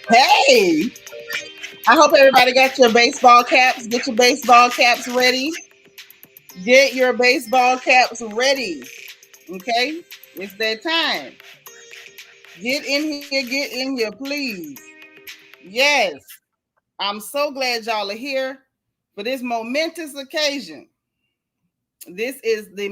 Hey, I hope everybody got your baseball caps. Get your baseball caps ready. Get your baseball caps ready. Okay? It's that time. Get in here, get in here, please. Yes. I'm so glad y'all are here for this momentous occasion. This is the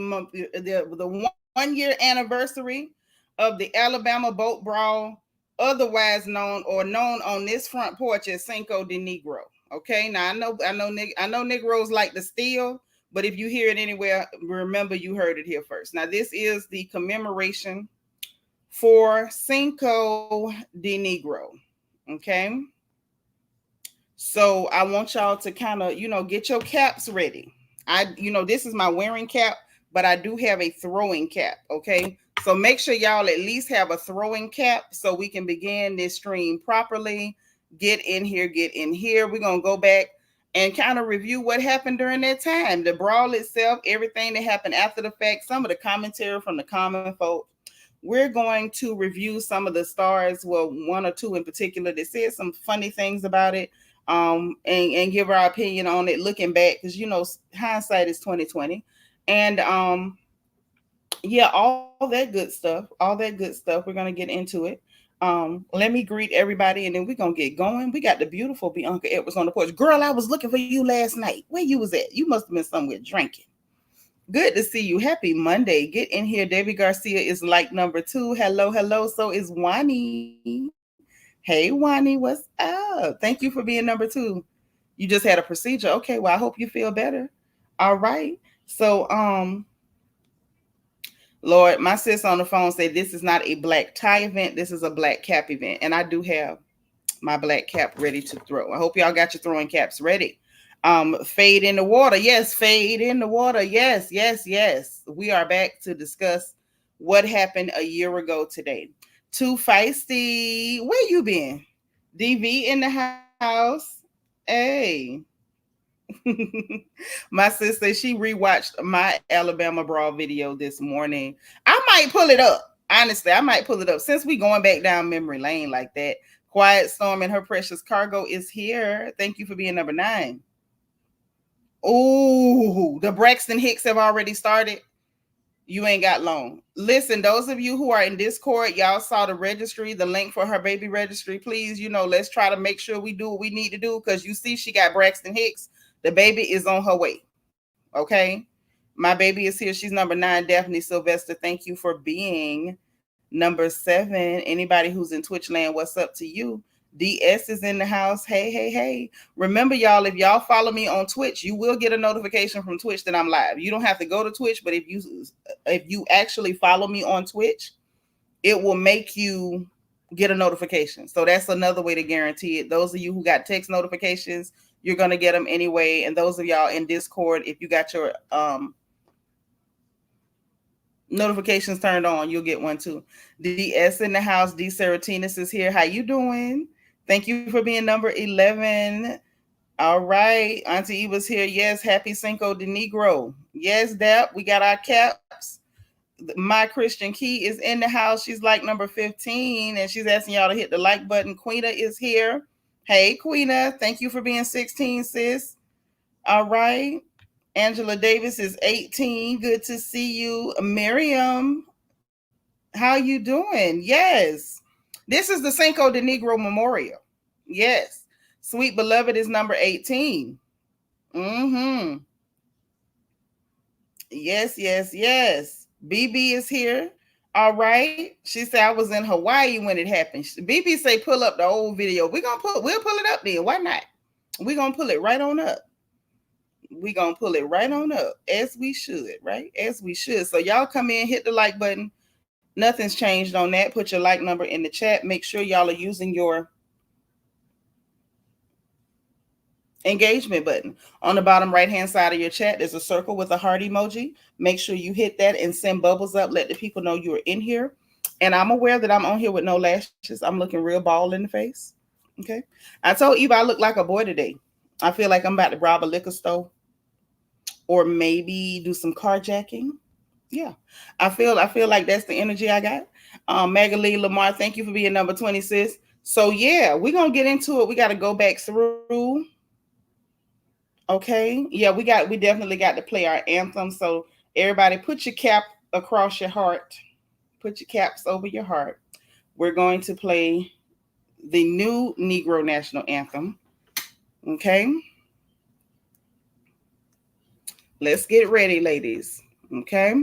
1 year anniversary of the Alabama Boat Brawl, otherwise known on this front porch as Cinco de Negro. Okay, now I know Negroes like to steal, but if you hear it anywhere, remember you heard it here first. Now this is the commemoration for Cinco de Negro. Okay, so I want y'all to kind of get your caps ready. This is my wearing cap, but I do have a throwing cap. Okay. So make sure y'all at least have a throwing cap so we can begin this stream properly. Get in here, get in here. We're going to go back and kind of review what happened during that time. The brawl itself, everything that happened after the fact, some of the commentary from the common folk. We're going to review some of the stars, well, one or two in particular that said some funny things about it. And give our opinion on it looking back, because hindsight is 2020. And yeah, all that good stuff, we're gonna get into it. Let me greet everybody and then we're gonna get going. We got the beautiful Bianca Edwards on the porch. Girl, I was looking for you last night. Where you was at? You must have been somewhere drinking. Good to see you. Happy Monday. Get in here. Debbie Garcia is like number 2. Hello, hello. So is Wani. Hey, Wani, what's up? Thank you for being number 2. You just had a procedure. Okay, well, I hope you feel better. All right. So, Lord, my sis on the phone said this is not a black tie event. This is a black cap event. And I do have my black cap ready to throw. I hope y'all got your throwing caps ready. Fade in the water. Yes, fade in the water. Yes, yes, yes. We are back to discuss what happened a year ago today. Too feisty. Where you been? DV in the house. Hey. My sister, she rewatched my Alabama Brawl video this morning. I might pull it up. Honestly, I might pull it up since we going back down memory lane like that. Quiet Storm and her precious cargo is here. Thank you for being number 9. Oh, the Braxton Hicks have already started. You ain't got long. Listen, those of you who are in Discord, y'all saw the registry, the link for her baby registry. Please, let's try to make sure we do what we need to do, because you see she got Braxton Hicks. The baby is on her way. Okay. My baby is here. She's number 9. Daphne Sylvester, thank you for being number 7. Anybody who's in Twitch land, what's up to you? DS is in the house. Hey, hey, hey. Remember, y'all, if y'all follow me on Twitch, you will get a notification from Twitch that I'm live. You don't have to go to Twitch, but if you actually follow me on Twitch, it will make you get a notification. So that's another way to guarantee it. Those of you who got text notifications, you're going to get them anyway. And those of y'all in Discord, if you got your notifications turned on, you'll get one too. DS in the house. D Serotinus is here. How you doing? Thank you for being number 11. All right. Auntie Eva's here. Yes. Happy Cinco de Negro. Yes, Dap. We got our caps. My Christian Key is in the house. She's like number 15, and she's asking y'all to hit the like button. Queena is here. Hey, Queena. Thank you for being 16, sis. All right. Angela Davis is 18. Good to see you. Miriam, how you doing? Yes. This is the Cinco de Negro Memorial. Yes. Sweet Beloved is number 18. Mm-hmm. Yes, yes, yes. BB is here. All right. She said I was in Hawaii when it happened. BB say pull up the old video. We'll pull it up then. Why not? We're gonna pull it right on up. We're gonna pull it right on up, as we should, right? As we should. So y'all come in, hit the like button. Nothing's changed on that. Put your like number in the chat. Make sure y'all are using your engagement button. On the bottom right hand side of your chat, there's a circle with a heart emoji. Make sure you hit that and send bubbles up. Let the people know you're in here. And I'm aware that I'm on here with no lashes. I'm looking real bald in the face. Okay. I told Eva I look like a boy today. I feel like I'm about to rob a liquor store or maybe do some carjacking. Yeah. I feel like that's the energy I got. Magalie Lamar, thank you for being number 20, sis. So yeah, we're gonna get into it. We got to go back through. Okay, yeah, we definitely got to play our anthem. So everybody, put your cap across your heart. Put your caps over your heart. We're going to play the new Negro national anthem. Okay, let's get ready, ladies. Okay.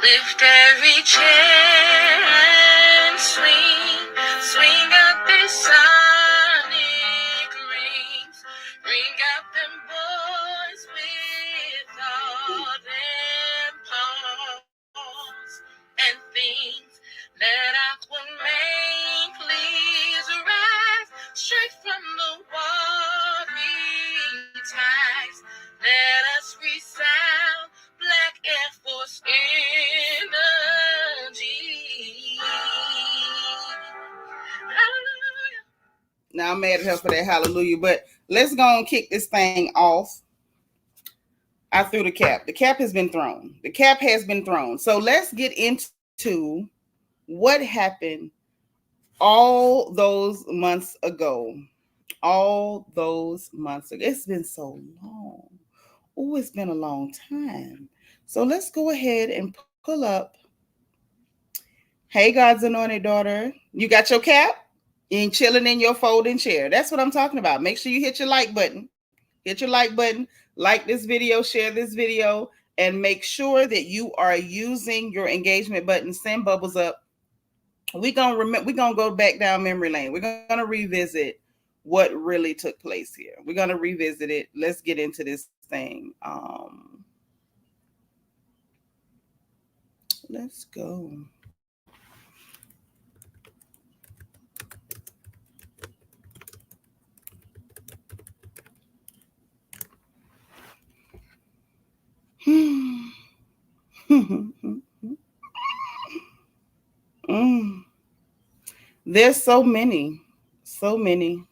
Lift every chair and swing, swing out the sonic rings, ring out them boys with all them palms and things. Let out one main, please rise, straight from the watery ties. Let us resound Black Air Force energy. Hallelujah. Now I'm mad at her for that hallelujah, but let's go and kick this thing off. I threw the cap. The cap has been thrown. The cap has been thrown. So let's get into what happened all those months ago. All those months ago. It's been so long. Oh, it's been a long time. So let's go ahead and pull up. Hey, God's anointed daughter. You got your cap? You ain't chilling in your folding chair. That's what I'm talking about. Make sure you hit your like button. Hit your like button. Like this video, share this video, and make sure that you are using your engagement button. Send bubbles up. We're gonna go back down memory lane. We're gonna revisit what really took place here. We're gonna revisit it. Let's get into this thing. Let's go. Mm. There's so many, so many.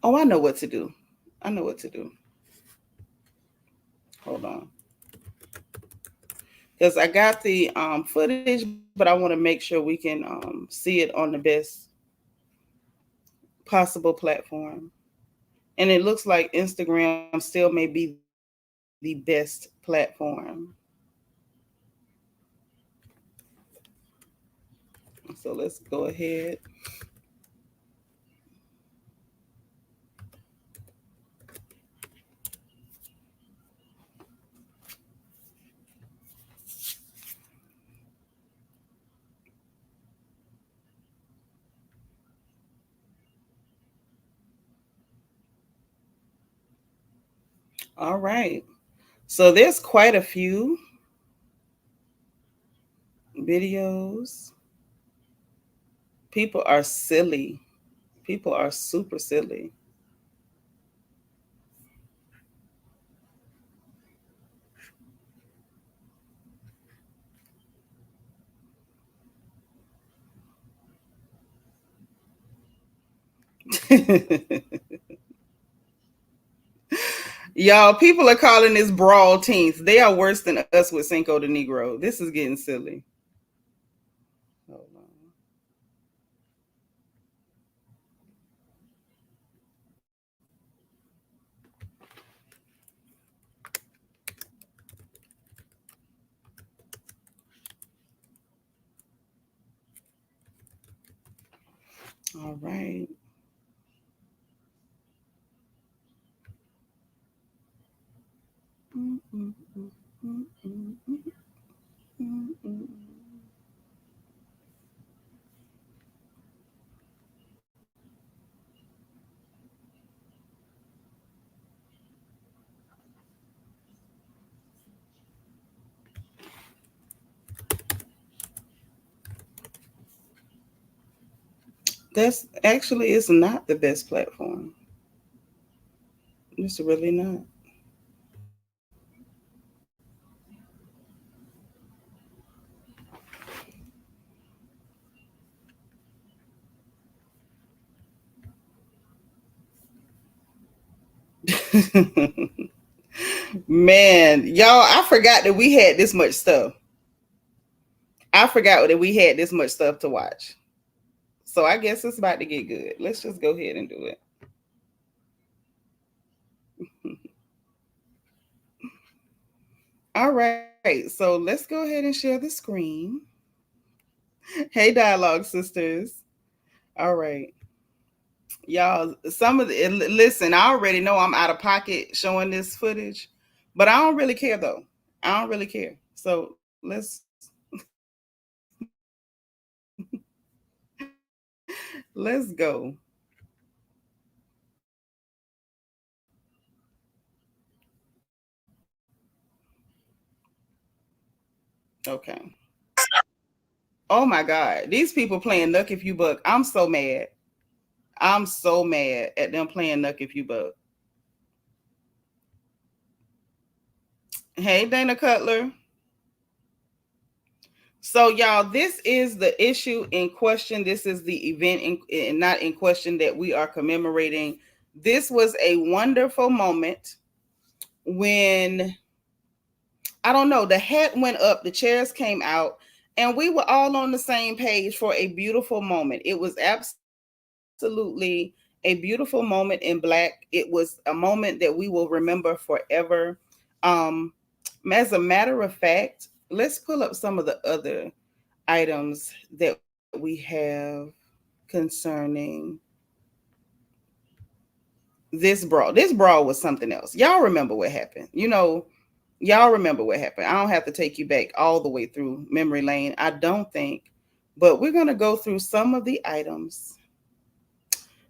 Oh, I know what to do. I know what to do. Hold on, because I got the footage, but I want to make sure we can see it on the best possible platform. And it looks like Instagram still may be the best platform. So let's go ahead. All right. So there's quite a few videos. People are silly. People are super silly. Y'all, people are calling this brawl teens. They are worse than us with Cinco de Negro. This is getting silly. Hold on. All right. That's actually is not the best platform. It's really not. Man, y'all, I forgot that we had this much stuff. I forgot that we had this much stuff to watch. So I guess it's about to get good. Let's just go ahead and do it. All right. So let's go ahead and share the screen. Hey, Dialogue Sisters. All right. Y'all, some of the, listen, I already know I'm out of pocket showing this footage, but I don't really care though. I don't really care. So let's go. Okay. Oh my God. These people playing Nuck If You Buck. I'm so mad. I'm so mad at them playing Nuck If You Buck. Hey, Dana Cutler. So, y'all, this is the issue in question. This is the event not in question that we are commemorating. This was a wonderful moment when, I don't know, the hat went up, the chairs came out, and we were all on the same page for a beautiful moment. It was absolutely a beautiful moment in Black. It was a moment that we will remember forever. Um, as a matter of fact, let's pull up some of the other items that we have concerning this brawl. This brawl was something else. Y'all remember what happened. Y'all remember what happened. I don't have to take you back all the way through memory lane, I don't think. But we're going to go through some of the items,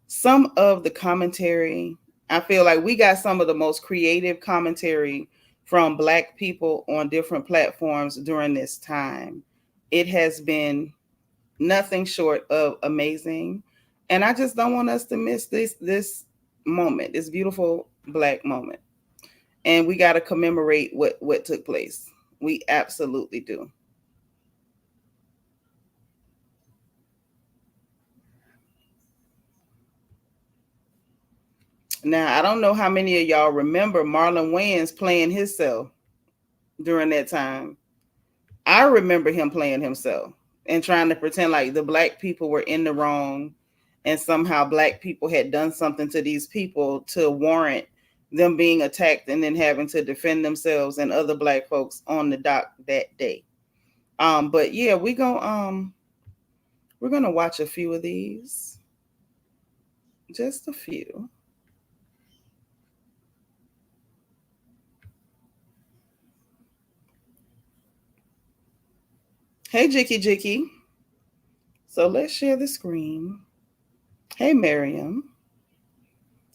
some of the commentary. I feel like we got some of the most creative commentary from Black people on different platforms during this time. It has been nothing short of amazing. And I just don't want us to miss this moment, this beautiful Black moment. And we got to commemorate what took place. We absolutely do. Now, I don't know how many of y'all remember Marlon Wayans playing himself during that time. I remember him playing himself and trying to pretend like the Black people were in the wrong, and somehow Black people had done something to these people to warrant them being attacked and then having to defend themselves and other Black folks on the dock that day. But yeah, we're gonna watch a few of these, just a few. Hey, Jicky Jicky. So let's share the screen. Hey, Miriam.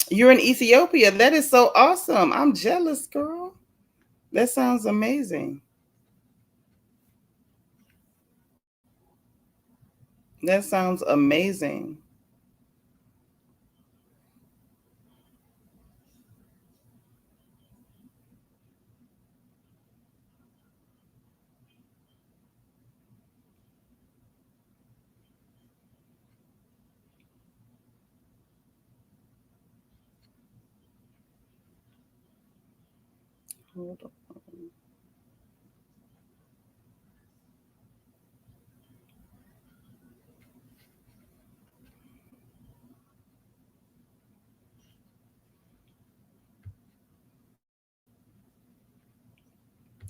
You're in Ethiopia. That is so awesome. I'm jealous, girl. That sounds amazing. That sounds amazing. Hold on.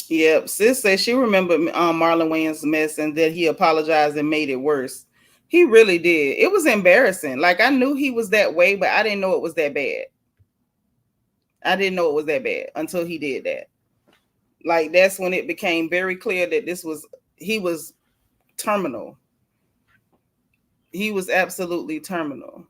Yep. Sis says she remembered Marlon Wayans' mess and that he apologized and made it worse. He really did. It was embarrassing. Like, I knew he was that way, but I didn't know it was that bad. I didn't know it was that bad until he did that. Like, that's when it became very clear that he was terminal. He was absolutely terminal.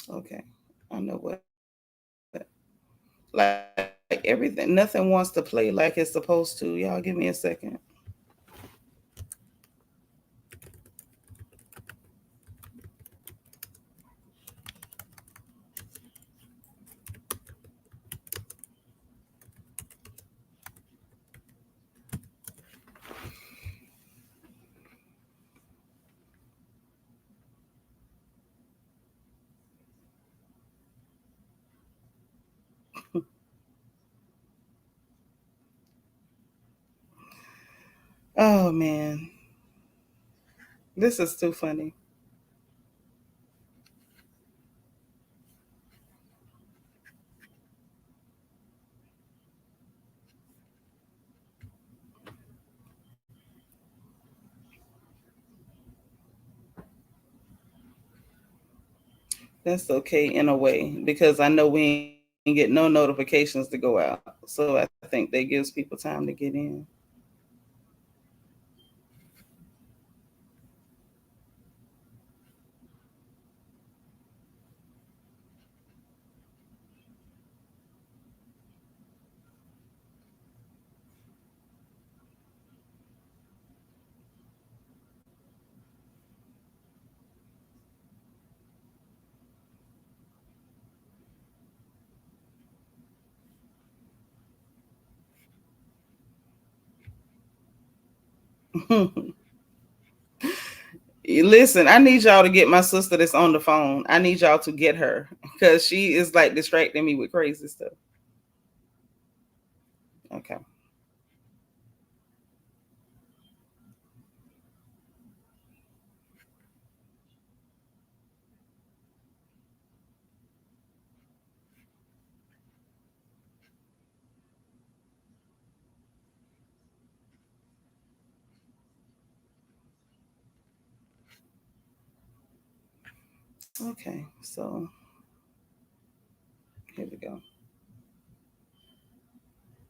Okay. I know what. Like, everything, nothing wants to play like it's supposed to. Y'all give me a second. Oh man, this is too funny. That's okay in a way because I know we ain't get no notifications to go out. So I think that gives people time to get in. Listen, I need y'all to get my sister that's on the phone. I need y'all to get her because she is like distracting me with crazy stuff. Okay. Okay. So here we go.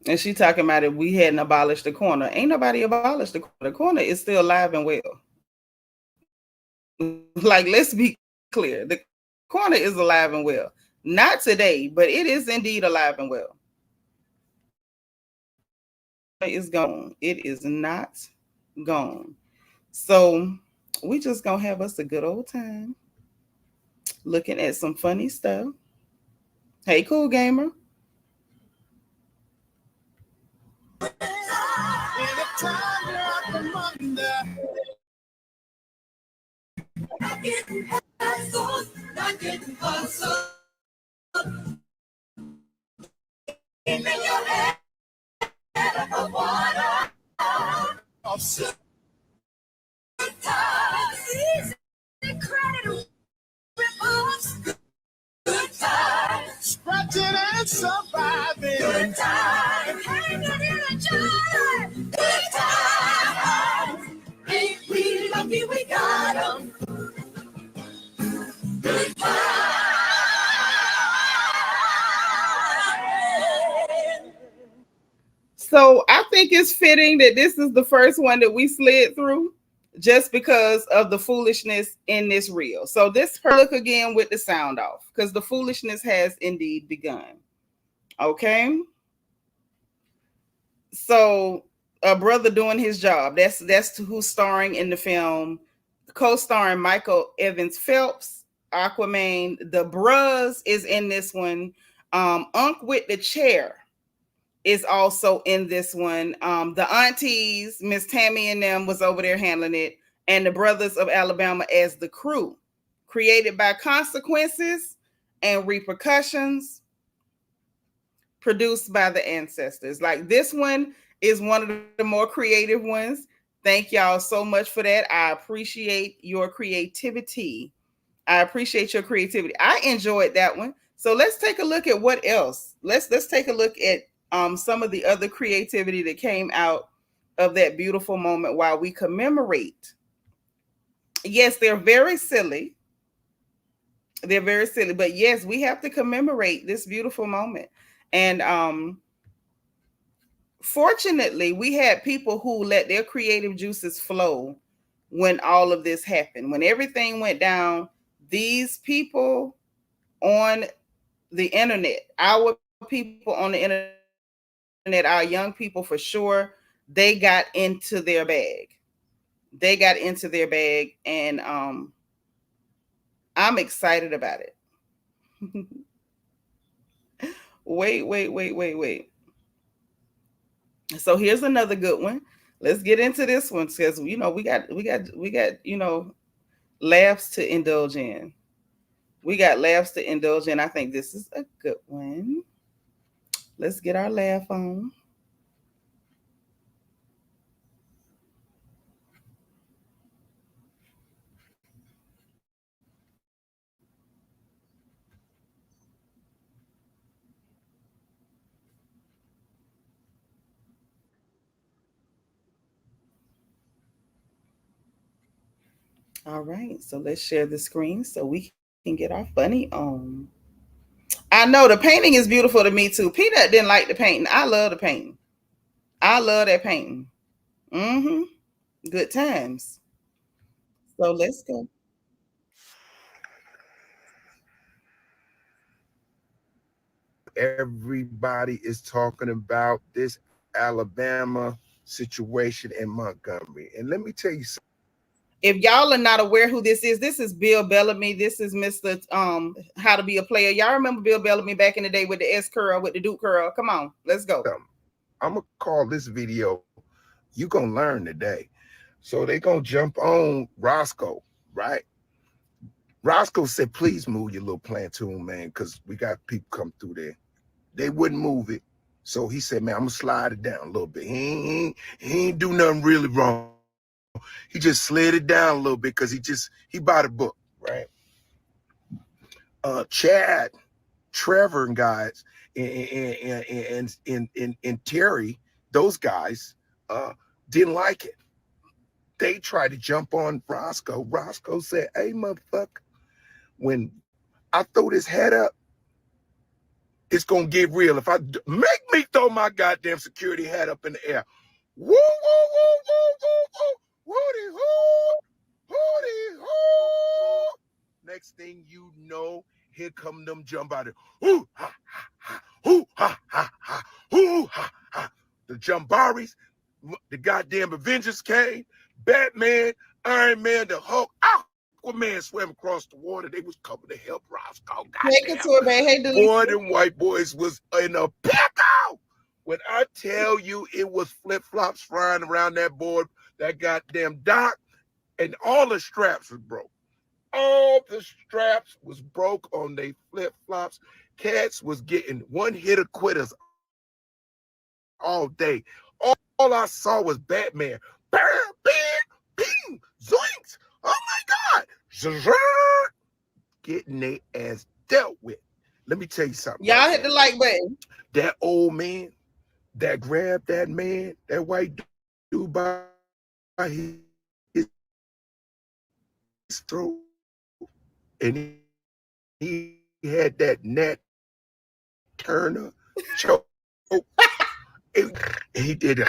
And she talking about it. We hadn't abolished the corner. Ain't nobody abolished the corner. The corner is still alive and well. Like, let's be clear. The corner is alive and well. Not today, but it is indeed alive and well. It is gone. It is not gone. So we just gonna have us a good old time looking at some funny stuff. Hey, cool gamer. Scratching and surviving. Good time. Hanging in a jar. Good time. Ain't we lucky we got 'em? Good time. So I think it's fitting that this is the first one that we slid through just because of the foolishness in this reel. So this look again with the sound off because the foolishness has indeed begun. Okay. So a brother doing his job. That's who's starring in the film, co-starring Michael Evans Phelps, Aquaman. The Bruz is in this one. Unc with the chair is also in this one. The aunties, Miss Tammy and them was over there handling it, and the Brothers of Alabama as the crew. Created by Consequences and Repercussions, produced by the ancestors. Like this one is one of the more creative ones. Thank y'all so much for that. I appreciate your creativity. I enjoyed that one. So let's take a look at what else. Let's take a look at some of the other creativity that came out of that beautiful moment while we commemorate. Yes, they're very silly. They're very silly, but yes, we have to commemorate this beautiful moment. And fortunately, we had people who let their creative juices flow when all of this happened. When everything went down, these people on the internet, our people on the internet that our young people for sure, they got into their bag. They got into their bag, and I'm excited about it. Wait. So here's another good one. Let's get into this one because we got laughs to indulge in. We got laughs to indulge in. I think this is a good one. Let's get our laugh on. All right, so let's share the screen so we can get our funny on. I know the painting is beautiful to me too. Peanut didn't like the painting. I love the painting. I love that painting. Mm-hmm. Good times. So let's go. Everybody is talking about this Alabama situation in Montgomery. And let me tell you something. If y'all are not aware who this is Bill Bellamy. This is Mr. How to Be a Player. Y'all remember Bill Bellamy back in the day with the S curl, with the Duke curl? Come on, let's go. I'm gonna call this video "You Gonna Learn Today." So they gonna jump on Roscoe, right? Roscoe said, "Please move your little plantoon, man, because we got people come through there." They wouldn't move it. So he said, "Man, I'm gonna slide it down a little bit." He ain't do nothing really wrong. He just slid it down a little bit because he bought a book, right? Chad, Trevor, and guys, and Terry, those guys, didn't like it. They tried to jump on Roscoe. Roscoe said, "Hey, motherfucker, when I throw this head up, it's gonna get real. If I make me throw my goddamn security hat up in the air, woo, woo, woo, woo, woo, woo, woody, hoo, woody, hoo." Next thing you know, here come them jump out of hoo, ha, ha, ha, hoo, ha, ha, ha, hoo, ha, ha. The Jumbaris, the goddamn Avengers came, Batman, Iron Man, the Hulk, Aquaman swam across the water. They was coming to help Roscoe. Take it Goddamn. to it, babe. Hey, Boy, Delisa. them white boys was in a pickle. When I tell you it was flip-flops flying around that board, that goddamn dock, and all the straps was broke. All the straps was broke on they flip-flops. Cats was getting one-hitter quitters all day. All I saw was Batman. Bam, bam, bing, zoinks. Oh my God. Getting their ass dealt with. Let me tell you something Y'all right hit now. the like button. That old man that grabbed that man, that white dude by his throat, and he had that Nat Turner choke. And he did it.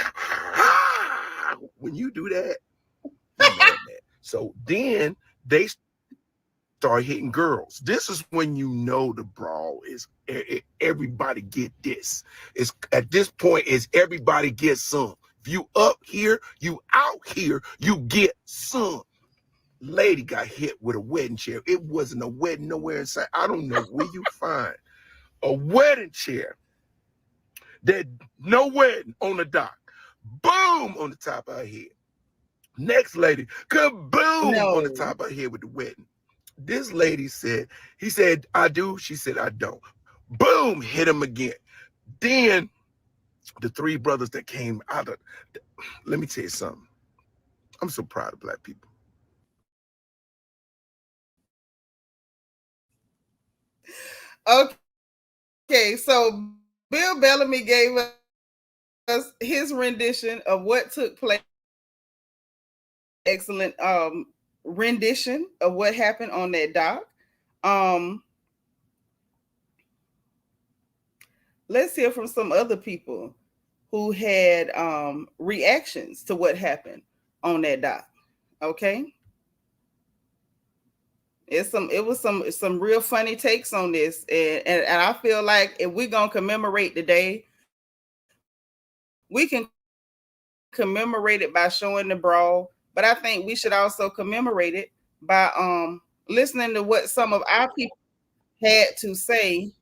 When you do that, you mad, man. So then they start hitting girls. This is when you know the brawl is everybody get this. It's at this point is everybody get some. If you up here, you out here, you get some. Lady got hit with a wedding chair. It wasn't a wedding nowhere inside. I don't know where you find a wedding chair that no wedding on the dock. Boom on the top of her head. Next lady, kaboom on the No. top of her head with the wedding. This lady said, he said, "I do." She said, "I don't." Boom, hit him again. Then the three brothers that came out of, let me tell you something. I'm so proud of black people. Okay, so Bill Bellamy gave us his rendition of what took place. Excellent rendition of what happened on that dock. Um, let's hear from some other people who had reactions to what happened on that dock. Okay. It was some real funny takes on this. And I feel like if we're gonna commemorate the day, we can commemorate it by showing the brawl, but I think we should also commemorate it by listening to what some of our people had to say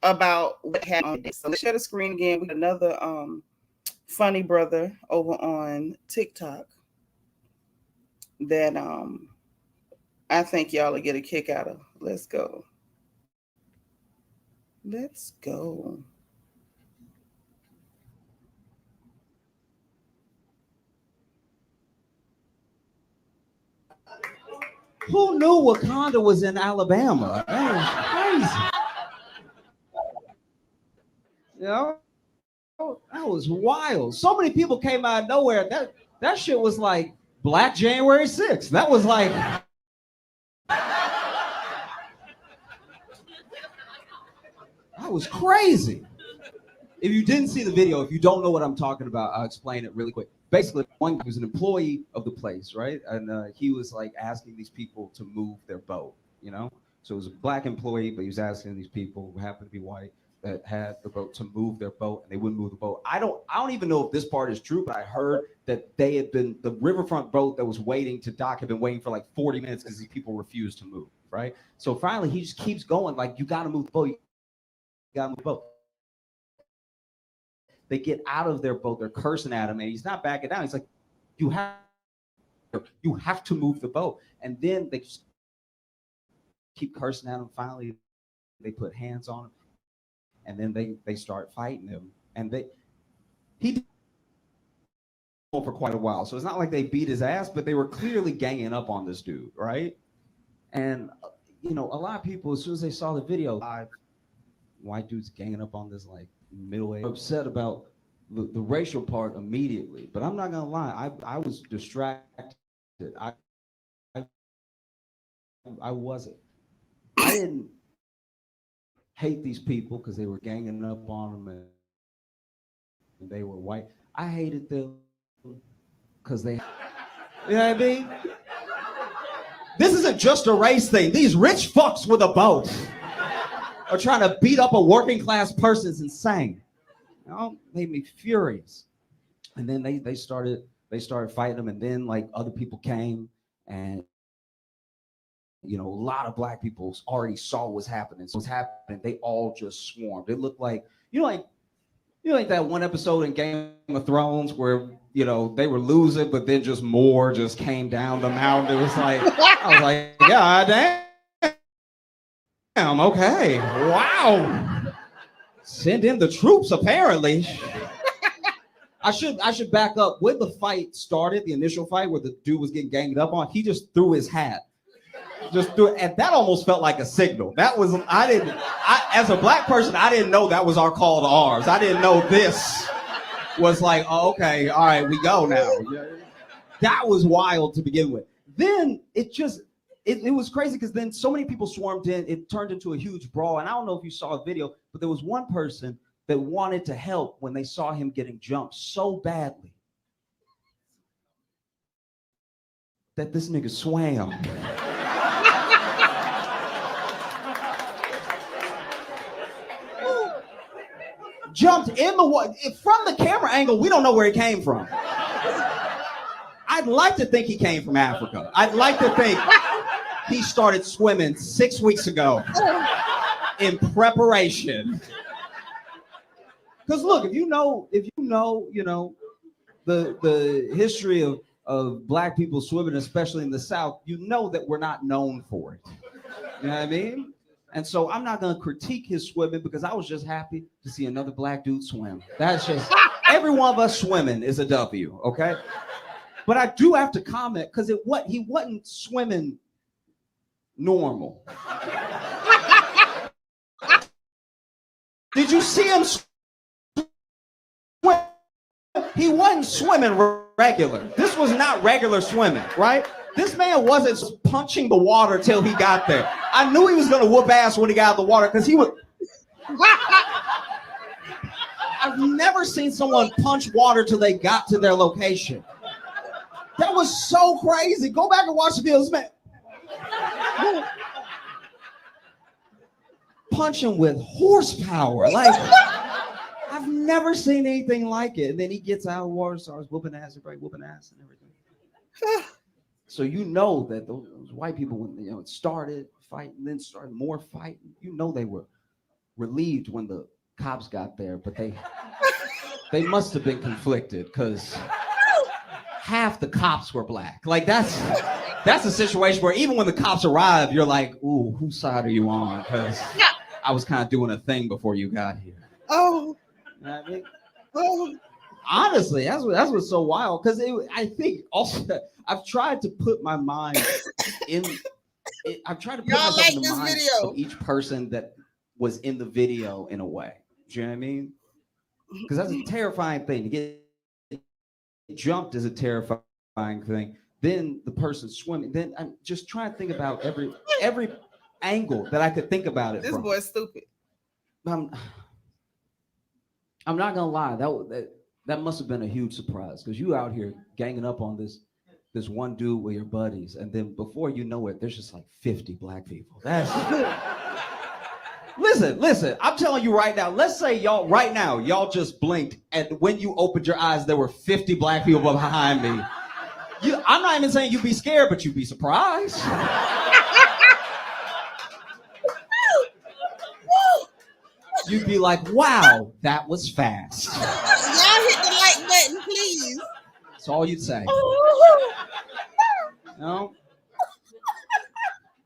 about what happened. So let's share the screen again. We got another funny brother over on TikTok that I think y'all will get a kick out of. Let's go. Let's go. Who knew Wakanda was in Alabama? That was crazy. You know, that was wild. So many people came out of nowhere. That shit was like Black January 6th. That was like. That was crazy. If you didn't see the video, if you don't know what I'm talking about, I'll explain it really quick. Basically, one was an employee of the place, right? And he was like asking these people to move their boat, you know? So it was a black employee, but he was asking these people who happened to be white that had the boat to move their boat, and they wouldn't move the boat. I don't even know if this part is true, but I heard that they had been, the riverfront boat that was waiting to dock had been waiting for like 40 minutes because these people refused to move, right? So finally, he just keeps going, like, you gotta move the boat, you gotta move the boat. They get out of their boat, they're cursing at him, and he's not backing down. He's like, you have to move the boat. And then they just keep cursing at him. Finally, they put hands on him, and then they start fighting him. And he did for quite a while. So it's not like they beat his ass, but they were clearly ganging up on this dude, right? And you know, a lot of people, as soon as they saw the video, live white dudes ganging up on this like middle-aged, upset about the racial part immediately. But I'm not gonna lie, I was distracted. I wasn't. I didn't hate these people because they were ganging up on them and they were white. I hated them because they, you know what I mean? This isn't just a race thing. These rich fucks with a boat are trying to beat up a working class person. Is insane. You know, made me furious. And then they started fighting them, and then like other people came, and you know, a lot of black people already saw what's happening. So what's happening, they all just swarmed. It looked like, you know, like that one episode in Game of Thrones where, you know, they were losing, but then just more just came down the mountain. It was like, I was like, God damn, okay, wow. Send in the troops, apparently. I should back up. When the fight started, the initial fight where the dude was getting ganged up on, he just threw his hat. Just threw it, and that almost felt like a signal. That was, as a black person, I didn't know that was our call to arms. I didn't know this was like, oh, okay, all right, we go now. That was wild to begin with. Then it was crazy because then so many people swarmed in, it turned into a huge brawl. And I don't know if you saw a video, but there was one person that wanted to help when they saw him getting jumped so badly that this nigga swam. Jumped in the water. From the camera angle, we don't know where he came from. I'd like to think he came from Africa. I'd like to think he started swimming 6 weeks ago in preparation. Because look, if you know, you know, the history of black people swimming, especially in the South, you know that we're not known for it. You know what I mean? And so I'm not gonna critique his swimming because I was just happy to see another black dude swim. That's just, every one of us swimming is a W, okay? But I do have to comment because he wasn't swimming normal. Did you see him swim? He wasn't swimming regular. This was not regular swimming, right? This man wasn't punching the water till he got there. I knew he was gonna whoop ass when he got out of the water because he would. I've never seen someone punch water till they got to their location. That was so crazy. Go back and watch the video, man. Punching with horsepower. Like, I've never seen anything like it. And then he gets out of the water, starts whooping ass, everybody whooping ass and everything. So you know that those white people, when it started fighting, then started more fighting, you know they were relieved when the cops got there, but they must have been conflicted because half the cops were black. Like that's a situation where even when the cops arrive, you're like, ooh, whose side are you on? Because I was kind of doing a thing before you got here. Oh. You know what I mean? Oh. Honestly, that's what's so wild. Because I think also I've tried to put my mind in. I've tried to put Y'all myself like in the this mind video? of each person that was in the video in a way. Do you know what I mean? Because that's a terrifying thing. To get jumped is a terrifying thing. Then the person swimming. Then I'm just trying to think about every angle that I could think about it This from. boy's stupid. I'm not gonna lie. That must have been a huge surprise because you out here ganging up on this one dude with your buddies, and then before you know it, there's just like 50 black people. That's listen. I'm telling you right now. Let's say y'all just blinked, and when you opened your eyes, there were 50 black people behind me. I'm not even saying you'd be scared, but you'd be surprised. You'd be like, wow, that was fast. Y'all hit the like button, please. That's all you'd say. You know?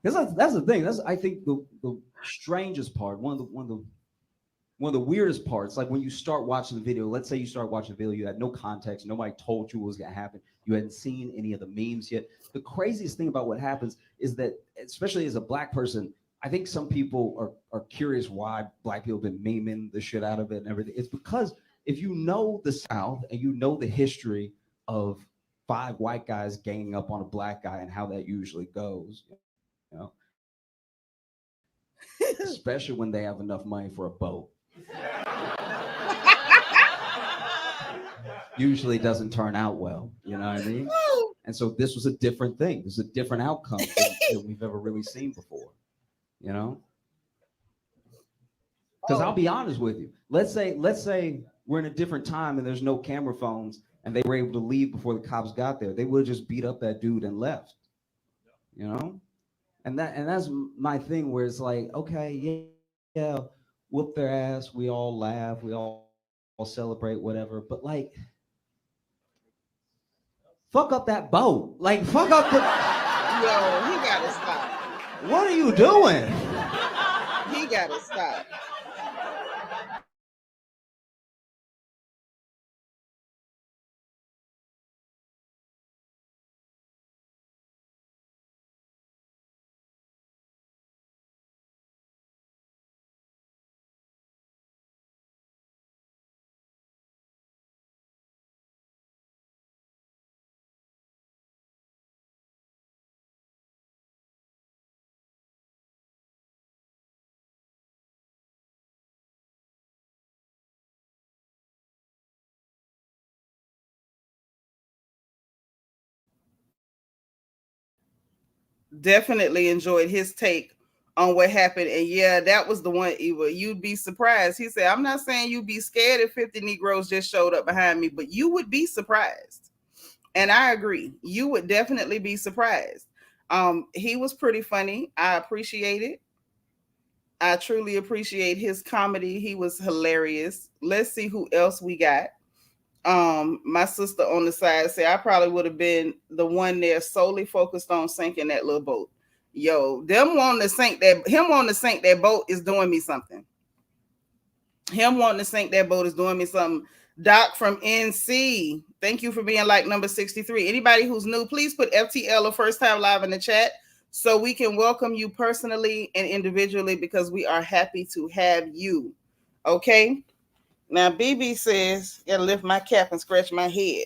Because that's the thing. That's, I think, the strangest part, one of the weirdest parts, like when you start watching the video, let's say you start watching the video, you had no context, nobody told you what was going to happen, you hadn't seen any of the memes yet. The craziest thing about what happens is that, especially as a black person, I think some people are curious why black people have been memeing the shit out of it and everything. It's because if you know the South and you know the history of 5 white guys ganging up on a black guy and how that usually goes, you know, especially when they have enough money for a boat. Usually doesn't turn out well, you know what I mean? And so this was a different thing. This is a different outcome than we've ever really seen before, you know? Because I'll be honest with you. Let's say we're in a different time and there's no camera phones and they were able to leave before the cops got there. They would have just beat up that dude and left, you know? And that's my thing where it's like, okay, yeah, whoop their ass. We all laugh. We all celebrate, whatever. But like, fuck up that boat. Like, fuck up the. Yo, he gotta stop. What are you doing? He gotta stop. Definitely enjoyed his take on what happened. And yeah, that was the one, Eva. You'd be surprised. He said, I'm not saying you'd be scared if 50 Negroes just showed up behind me, but you would be surprised. And I agree. You would definitely be surprised. He was pretty funny. I appreciate it. I truly appreciate his comedy. He was hilarious. Let's see who else we got. My sister on the side said I probably would have been the one there solely focused on sinking that little boat. Yo, him wanting to sink that boat is doing me something. Him wanting to sink that boat is doing me something. Doc from NC, thank you for being like number 63. Anybody who's new, please put FTL or first time live in the chat so we can welcome you personally and individually because we are happy to have you. Okay. Now, BB says, gotta lift my cap and scratch my head.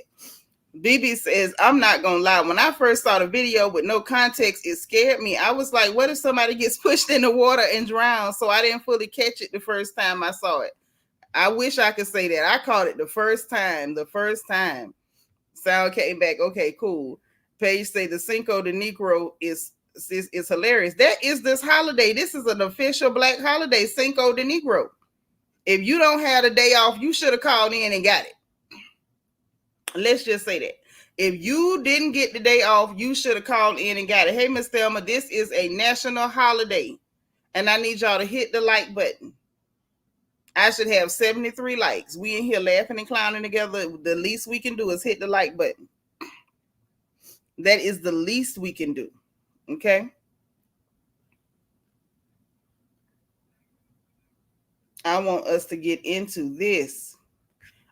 BB says, I'm not gonna lie. When I first saw the video with no context, it scared me. I was like, what if somebody gets pushed in the water and drowns? So I didn't fully catch it the first time I saw it. I wish I could say that. I caught it the first time. Sound came back. Okay, cool. Paige say the Cinco de Negro is hilarious. That is this holiday. This is an official black holiday, Cinco de Negro. If you don't have a day off, you should have called in and got it. Let's just say that. If you didn't get the day off, you should have called in and got it. Hey, Miss Thelma, this is a national holiday, and I need y'all to hit the like button. I should have 73 likes. We in here laughing and clowning together. The least we can do is hit the like button. That is the least we can do. Okay? I want us to get into this.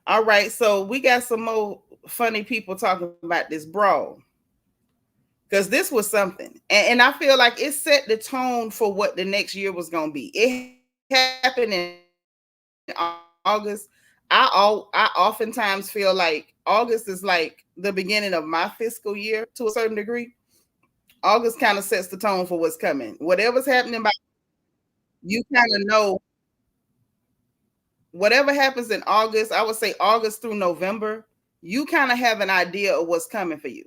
All right, so we got some more funny people talking about this brawl. Because this was something. And I feel like it set the tone for what the next year was going to be. It happened in August. I oftentimes feel like August is like the beginning of my fiscal year to a certain degree. August kind of sets the tone for what's coming. Whatever's happening, you kind of know. Whatever happens in August, I would say August through November, you kind of have an idea of what's coming for you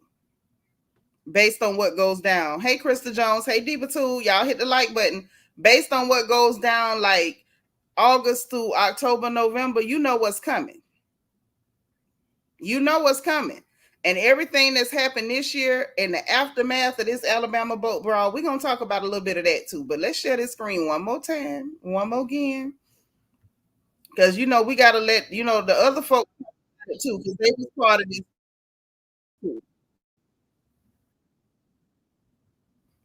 based on what goes down. Hey, Krista Jones. Hey, Diva 2. Y'all hit the like button. Based on what goes down like August through October, November, you know what's coming. You know what's coming. And everything that's happened this year in the aftermath of this Alabama Boat Brawl, we're going to talk about a little bit of that too. But let's share this screen one more time. One more again. Because, we got to let, the other folks too, because they was part of this too.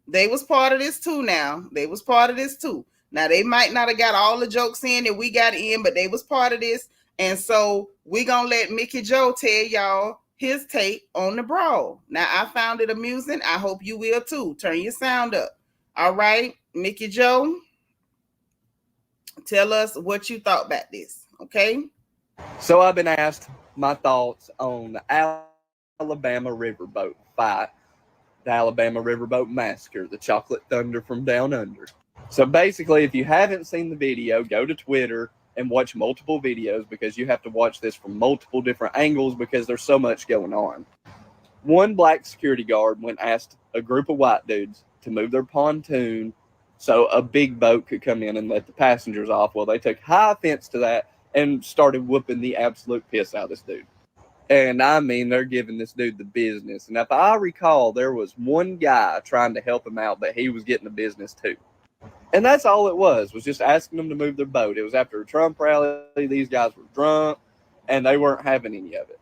They was part of this too now. They was part of this too. Now, they might not have got all the jokes in that we got in, but they was part of this. And so we're going to let Mickey Joe tell y'all his take on the brawl. Now, I found it amusing. I hope you will too. Turn your sound up. All right, Mickey Joe, tell us what you thought about this, okay? So I've been asked my thoughts on the Alabama riverboat fight, the Alabama riverboat massacre, the chocolate thunder from down under. So basically, if you haven't seen the video, go to Twitter and watch multiple videos, because you have to watch this from multiple different angles because there's so much going on. One black security guard went and asked a group of white dudes to move their pontoon so a big boat could come in and let the passengers off. Well, they took high offense to that and started whooping the absolute piss out of this dude. And I mean, they're giving this dude the business. And if I recall, there was one guy trying to help him out, but he was getting the business too. And that's all it was just asking them to move their boat. It was after a Trump rally. These guys were drunk, and they weren't having any of it.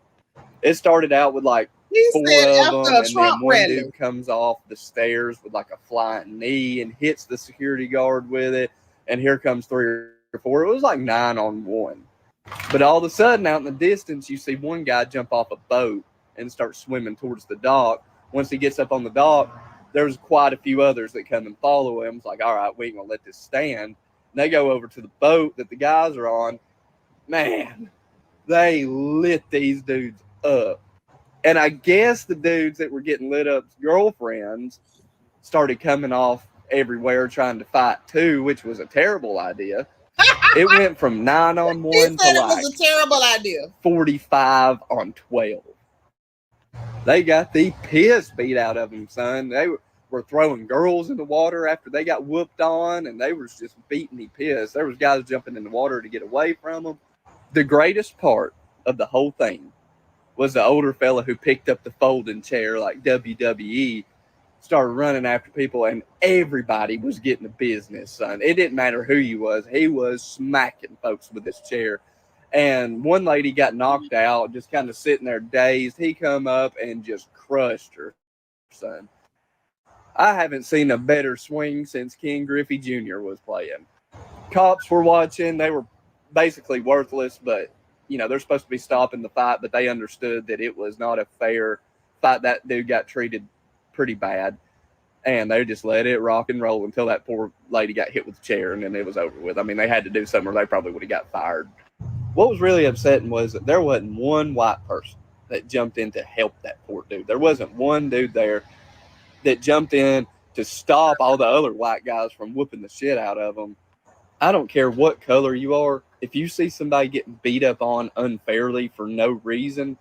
It started out with like four of them, and then one dude comes off the stairs with like a flying knee and hits the security guard with it. And here comes 3 or 4. It was like 9-on-1. But all of a sudden, out in the distance, you see one guy jump off a boat and start swimming towards the dock. Once he gets up on the dock, there's quite a few others that come and follow him. It's like, all right, we ain't gonna let this stand. And they go over to the boat that the guys are on. Man, they lit these dudes up. And I guess the dudes that were getting lit up's girlfriends started coming off everywhere trying to fight too, which was a terrible idea. It went from 9-on-1 to like it was a terrible idea. 45-on-12. They got the piss beat out of them, son. They were throwing girls in the water after they got whooped on, and they was just beating the piss. There was guys jumping in the water to get away from them. The greatest part of the whole thing was the older fella who picked up the folding chair like WWE, started running after people, and everybody was getting the business, son. It didn't matter who you was. He was smacking folks with his chair. And one lady got knocked out, just kind of sitting there dazed. He come up and just crushed her, son. I haven't seen a better swing since King Griffey Jr. was playing. Cops were watching. They were basically worthless, but, they're supposed to be stopping the fight, but they understood that it was not a fair fight. That dude got treated pretty bad, and they just let it rock and roll until that poor lady got hit with the chair, and then it was over with. I mean, they had to do something or they probably would have got fired. What was really upsetting was that there wasn't one white person that jumped in to help that poor dude. There wasn't one dude there that jumped in to stop all the other white guys from whooping the shit out of them. I don't care what color you are. If you see somebody getting beat up on unfairly for no reason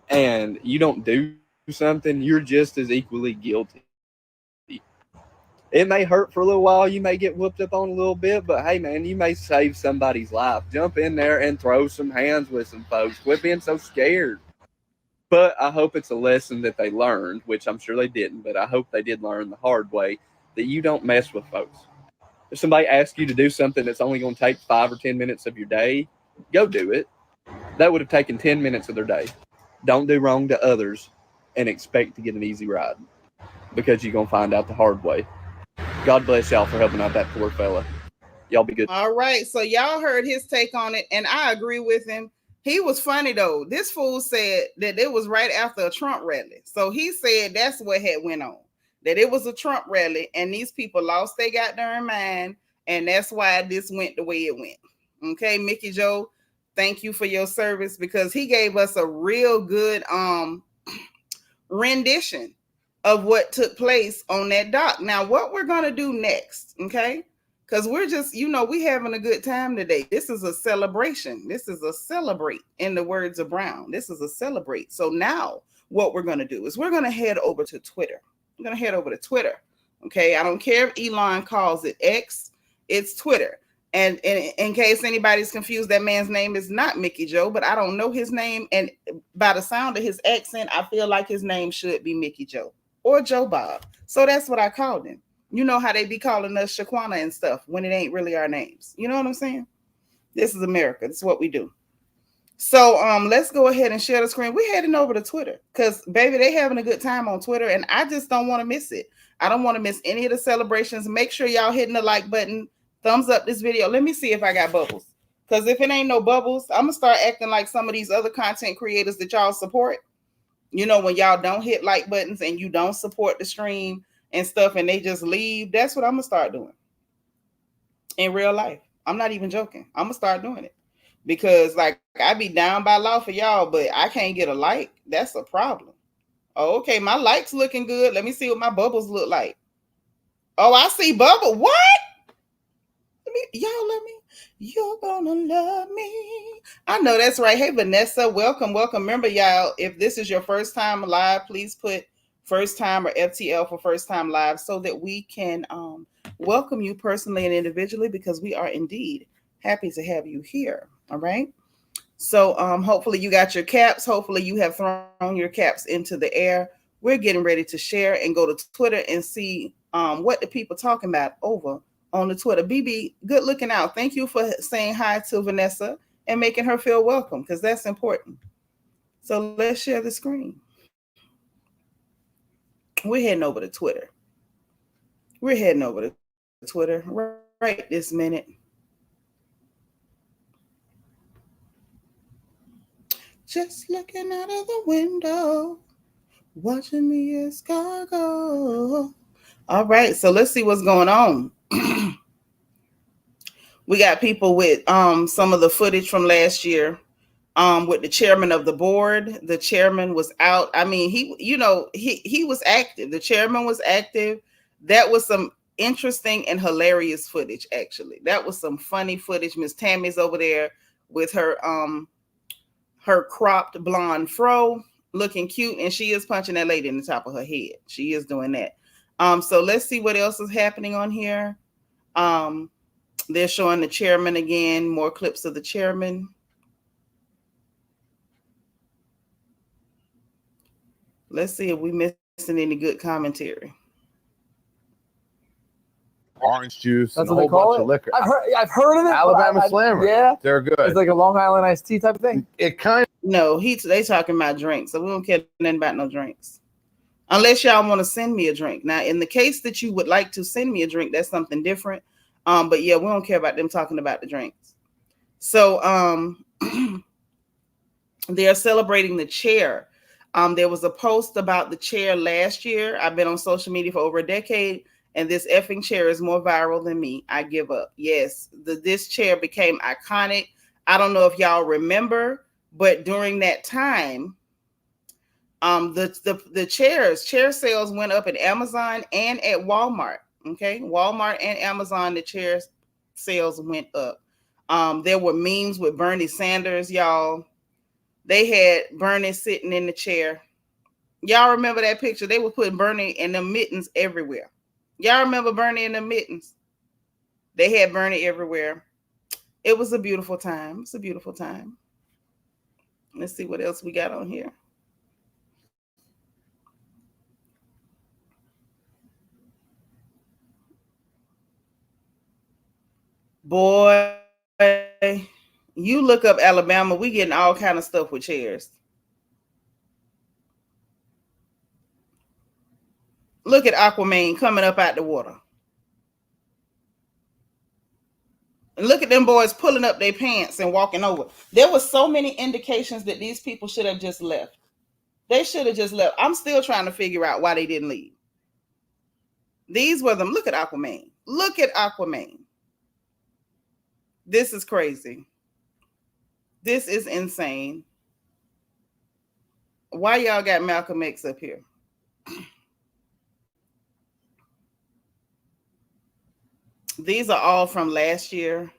and you don't do something, you're just as equally guilty. It may hurt for a little while. You may get whooped up on a little bit, but hey, man, you may save somebody's life. Jump in there and throw some hands with some folks. Quit being so scared. But I hope it's a lesson that they learned, which I'm sure they didn't, but I hope they did learn the hard way that you don't mess with folks. If somebody asks you to do something that's only going to take 5 or 10 minutes of your day, go do it. That would have taken 10 minutes of their day. Don't do wrong to others and expect to get an easy ride, because you're going to find out the hard way. God bless y'all for helping out that poor fella. Y'all be good. All right. So y'all heard his take on it, and I agree with him. He was funny, though. This fool said that it was right after a Trump rally. So he said that's what had went on, that it was a Trump rally, and these people lost their goddamn mind, and that's why this went the way it went. Okay, Mickey Joe, thank you for your service, because he gave us a real good rendition of what took place on that dock. Now, what we're going to do next, okay? Because we're just, we having a good time today. This is a celebration. This is a celebrate, in the words of Brown. This is a celebrate. So now what we're going to do is we're going to head over to Twitter. We're going to head over to Twitter, okay? I don't care if Elon calls it X. It's Twitter. And in case anybody's confused, that man's name is not Mickey Joe, but I don't know his name. And by the sound of his accent, I feel like his name should be Mickey Joe or Joe Bob. So that's what I called him. You know how they be calling us Shaquana and stuff when it ain't really our names. You know what I'm saying? This is America. This is what we do. So let's go ahead and share the screen. We're heading over to Twitter because, baby, they having a good time on Twitter, and I just don't want to miss it. I don't want to miss any of the celebrations. Make sure y'all hitting the like button. Thumbs up this video. Let me see if I got bubbles. Because if it ain't no bubbles, I'm going to start acting like some of these other content creators that y'all support. When y'all don't hit like buttons and you don't support the stream and stuff and they just leave, that's what I'm going to start doing in real life. I'm not even joking. I'm going to start doing it. Because, I be down by law for y'all, but I can't get a like. That's a problem. Oh, okay, my likes looking good. Let me see what my bubbles look like. Oh, I see bubble. What? Let me. You're gonna love me. I know that's right. Hey, Vanessa, welcome. Remember, y'all, if this is your first time live, please put first time or FTL for first time live so that we can welcome you personally and individually, because we are indeed happy to have you here. All right. So hopefully you got your caps. Hopefully you have thrown your caps into the air. We're getting ready to share and go to Twitter and see what the people talking about over on the Twitter. BB, good looking out. Thank you for saying hi to Vanessa and making her feel welcome, because that's important. So let's share the screen. We're heading over to Twitter. Right this minute. Just looking out of the window, watching the escargot. All right, so let's see what's going on. We got people with some of the footage from last year with the chairman of the board. The chairman was out. I mean, he was active. The chairman was active. That was some interesting and hilarious footage, actually. That was some funny footage. Miss Tammy's over there with her cropped blonde fro, looking cute, and she is punching that lady in the top of her head. She is doing that. So let's see what else is happening on here. They're showing the chairman again, more clips of the chairman. Let's see if we missing any good commentary. Orange juice, That's and a what they whole call bunch it. of liquor. I've heard of it. Alabama Slammer. Yeah, they're good. it's like a Long Island iced tea type of thing. It kind No, they talking about drinks, so we don't care nothing about no drinks. Unless y'all want to send me a drink. Now, in the case that you would like to send me a drink, that's something different. But yeah, we don't care about them talking about the drinks. So they are celebrating the chair. There was a post about the chair last year. I've been on social media for over a decade, and this effing chair is more viral than me. I give up. Yes, this chair became iconic. I don't know if y'all remember, but during that time, the chair sales went up at Amazon and at Walmart. Okay, Walmart and Amazon, the chair sales went up. There were memes with Bernie Sanders, y'all. They had Bernie sitting in the chair. Y'all remember that picture? They were putting Bernie and them mittens everywhere. Y'all remember Bernie and the Mittens? They had Bernie everywhere. It was a beautiful time. It's a beautiful time. Let's see what else we got on here. Boy, you look up Alabama, we getting all kind of stuff with chairs. Look at Aquaman coming up out the water. And look at them boys pulling up their pants and walking over. There was so many indications that these people should have just left. They should have just left. I'm still trying to figure out why they didn't leave. These were them. Look at Aquaman. Look at Aquaman. This is crazy. This is insane. Why y'all got Malcolm X up here? These are all from last year.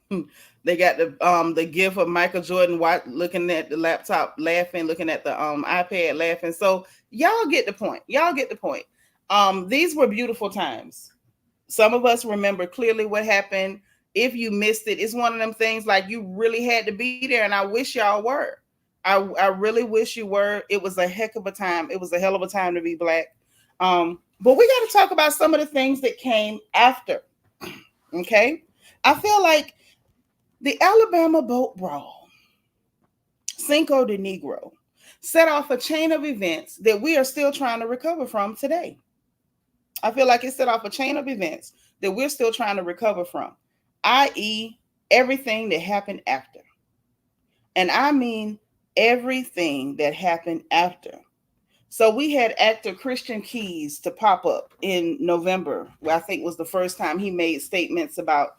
They got the gif of Michael Jordan looking at the laptop laughing, looking at the iPad laughing. So y'all get the point. Y'all get the point. These were beautiful times. Some of us remember clearly what happened. If you missed it, it's one of them things like you really had to be there, and I wish y'all were. I really wish you were. It was a heck of a time. It was a hell of a time to be Black. But we got to talk about some of the things that came after. Okay? I feel like the Alabama Boat Brawl, Cinco de Negro, set off a chain of events that we are still trying to recover from today. I feel like it set off a chain of events that we're still trying to recover from, i.e., everything that happened after. And I mean everything that happened after. So we had actor Christian Keys to pop up in November, where I think was the first time he made statements about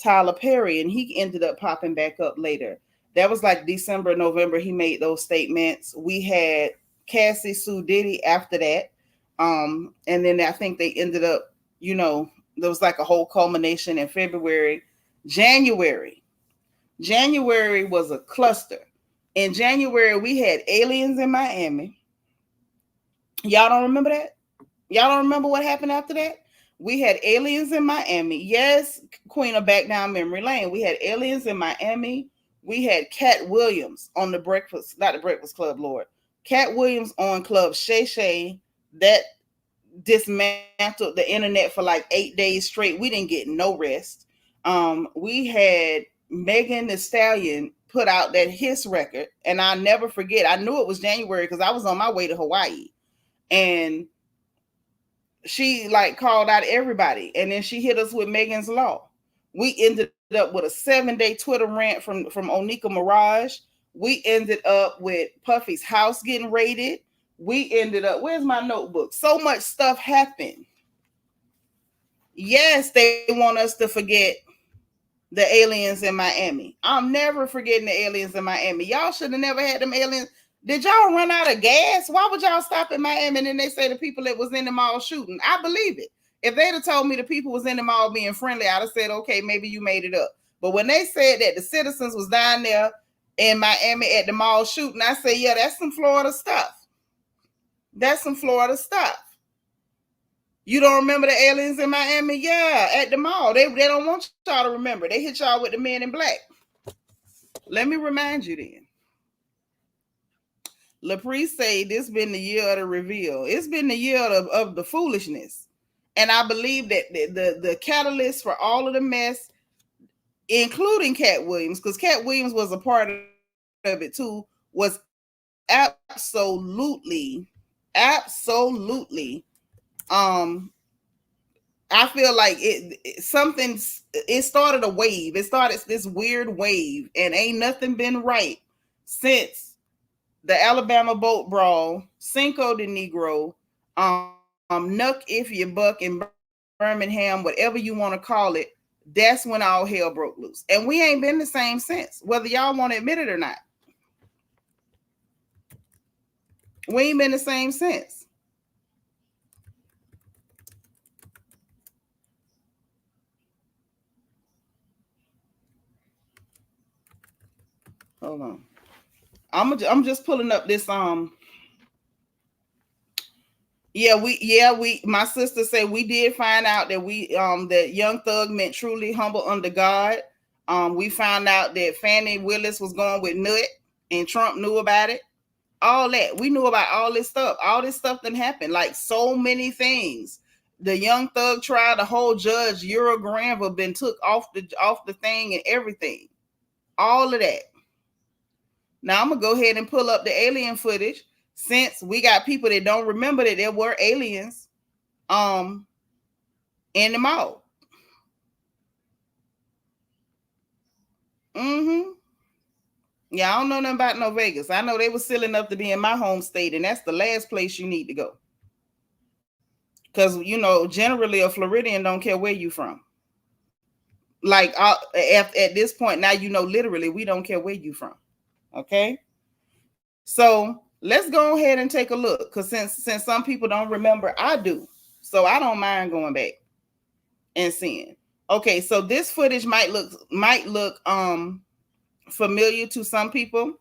Tyler Perry, and he ended up popping back up later. That was like December, November, he made those statements. We had Cassie Sue Diddy after that. And then I think they ended up, there was like a whole culmination in February. January was a cluster. In January, we had aliens in Miami. Y'all don't remember that? Y'all don't remember what happened after that? We had aliens in Miami. Yes, Queen of Back Down Memory Lane. We had aliens in Miami. We had Cat Williams on not the Breakfast Club, Lord. Cat Williams on Club Shay Shay. That dismantled the internet for like 8 days straight. We didn't get no rest. We had Megan Thee Stallion put out that Hiss record, and I'll never forget. I knew it was January because I was on my way to Hawaii, and she like called out everybody, and then she hit us with Megan's Law. We ended up with a 7-day Twitter rant from Onika Mirage. We ended up with Puffy's house getting raided. We ended up, where's my notebook? So much stuff happened. Yes, they want us to forget the aliens in Miami. I'm never forgetting the aliens in Miami. Y'all should have never had them aliens. Did y'all run out of gas? Why would y'all stop in Miami and then they say the people that was in the mall shooting? I believe it. If they'd have told me the people was in the mall being friendly, I'd have said, okay, maybe you made it up. But when they said that the citizens was down there in Miami at the mall shooting, I say, yeah, that's some Florida stuff. That's some Florida stuff. You don't remember the aliens in Miami? Yeah, at the mall. They don't want y'all to remember. They hit y'all with the Men in Black. Let me remind you then. LaPree say this been the year of the reveal. It's been the year of the foolishness. And I believe that the catalyst for all of the mess, including Cat Williams, because Cat Williams was a part of it too, was absolutely I feel like it started a wave. It started this weird wave, and ain't nothing been right since the Alabama Boat Brawl, Cinco de Negro, Nuck If You Buck in Birmingham, whatever you want to call it. That's when all hell broke loose. And we ain't been the same since, whether y'all want to admit it or not. We ain't been the same since. Hold on. I'm just pulling up this my sister said we did find out that that Young Thug meant truly humble under God. We found out that Fannie Willis was going with Nut and Trump knew about it. All that. We knew about all this stuff. All this stuff that happened. Like so many things. The Young Thug trial, the whole judge, Euro Granville been took off the thing and everything. All of that. Now I'm gonna go ahead and pull up the alien footage since we got people that don't remember that there were aliens in the mall. Yeah, I don't know nothing about no Vegas. I know they were silly enough to be in my home state, and that's the last place you need to go. Because generally a Floridian don't care where you from. Like at this point now, literally we don't care where you from. Okay, so let's go ahead and take a look, because since some people don't remember, I do, so I don't mind going back and seeing. Okay, so this footage might look familiar to some people.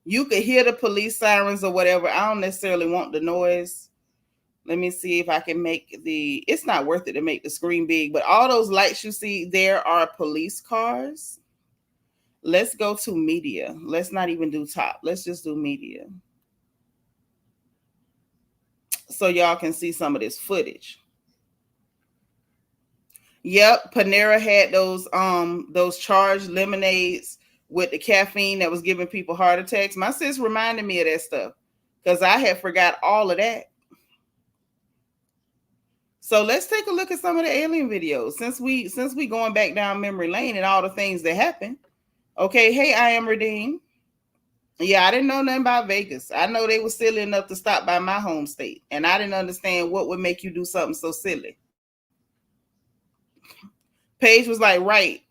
You could hear the police sirens or whatever. I don't necessarily want the noise. Let me see if I can make it's not worth it to make the screen big, but all those lights you see there are police cars. Let's go to media. Let's not even do top. Let's just do media. So y'all can see some of this footage. Yep, Panera had those charged lemonades with the caffeine that was giving people heart attacks. My sis reminded me of that stuff because I had forgot all of that. So let's take a look at some of the alien videos since we going back down memory lane and all the things that happened. Okay, hey, I am Redeemed. Yeah, I didn't know nothing about Vegas. I know they were silly enough to stop by my home state, and I didn't understand what would make you do something so silly. Paige was like, right.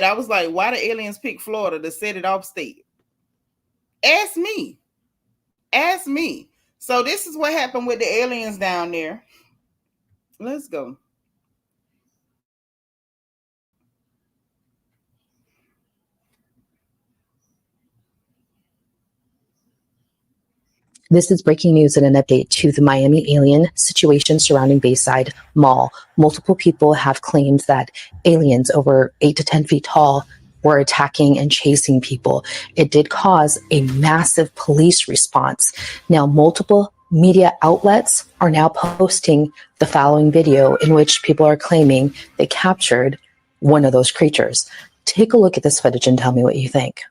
I was like, why do aliens pick Florida to set it off state? Ask me. So this is what happened with the aliens down there. Let's go. This is breaking news and an update to the Miami alien situation surrounding Bayside Mall. Multiple people have claimed that aliens over 8 to 10 feet tall were attacking and chasing people. It did cause a massive police response. Now, multiple media outlets are now posting the following video in which people are claiming they captured one of those creatures. Take a look at this footage and tell me what you think.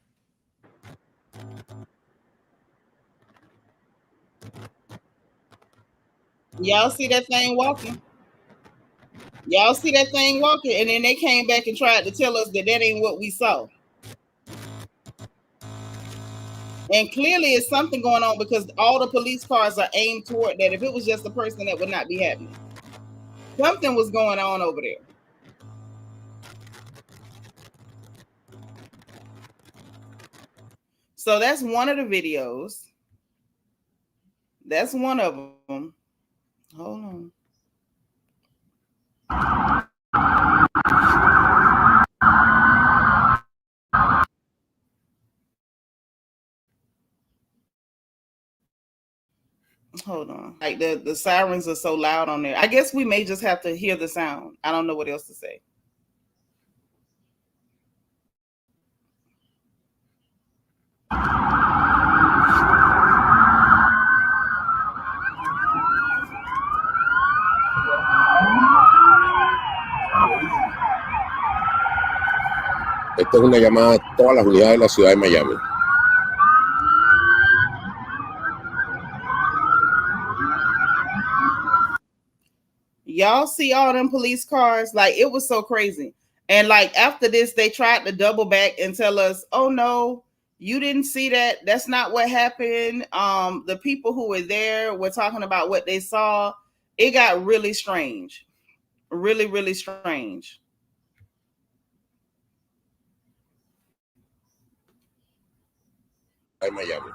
Y'all see that thing walking? And then they came back and tried to tell us that ain't what we saw. And clearly it's something going on because all the police cars are aimed toward that. If it was just a person, that would not be happening. Something was going on over there. So that's one of the videos. That's one of them. Hold on. Hold on. Like the sirens are so loud on there. I guess we may just have to hear the sound. I don't know what else to say. Esta es una llamada a todas las unidades de la ciudad de Miami. Y'all see all them police cars? Like, it was so crazy. And like after this, they tried to double back and tell us, oh no, you didn't see that. That's not what happened. The people who were there were talking about what they saw. It got really strange. Really, really strange. En Miami.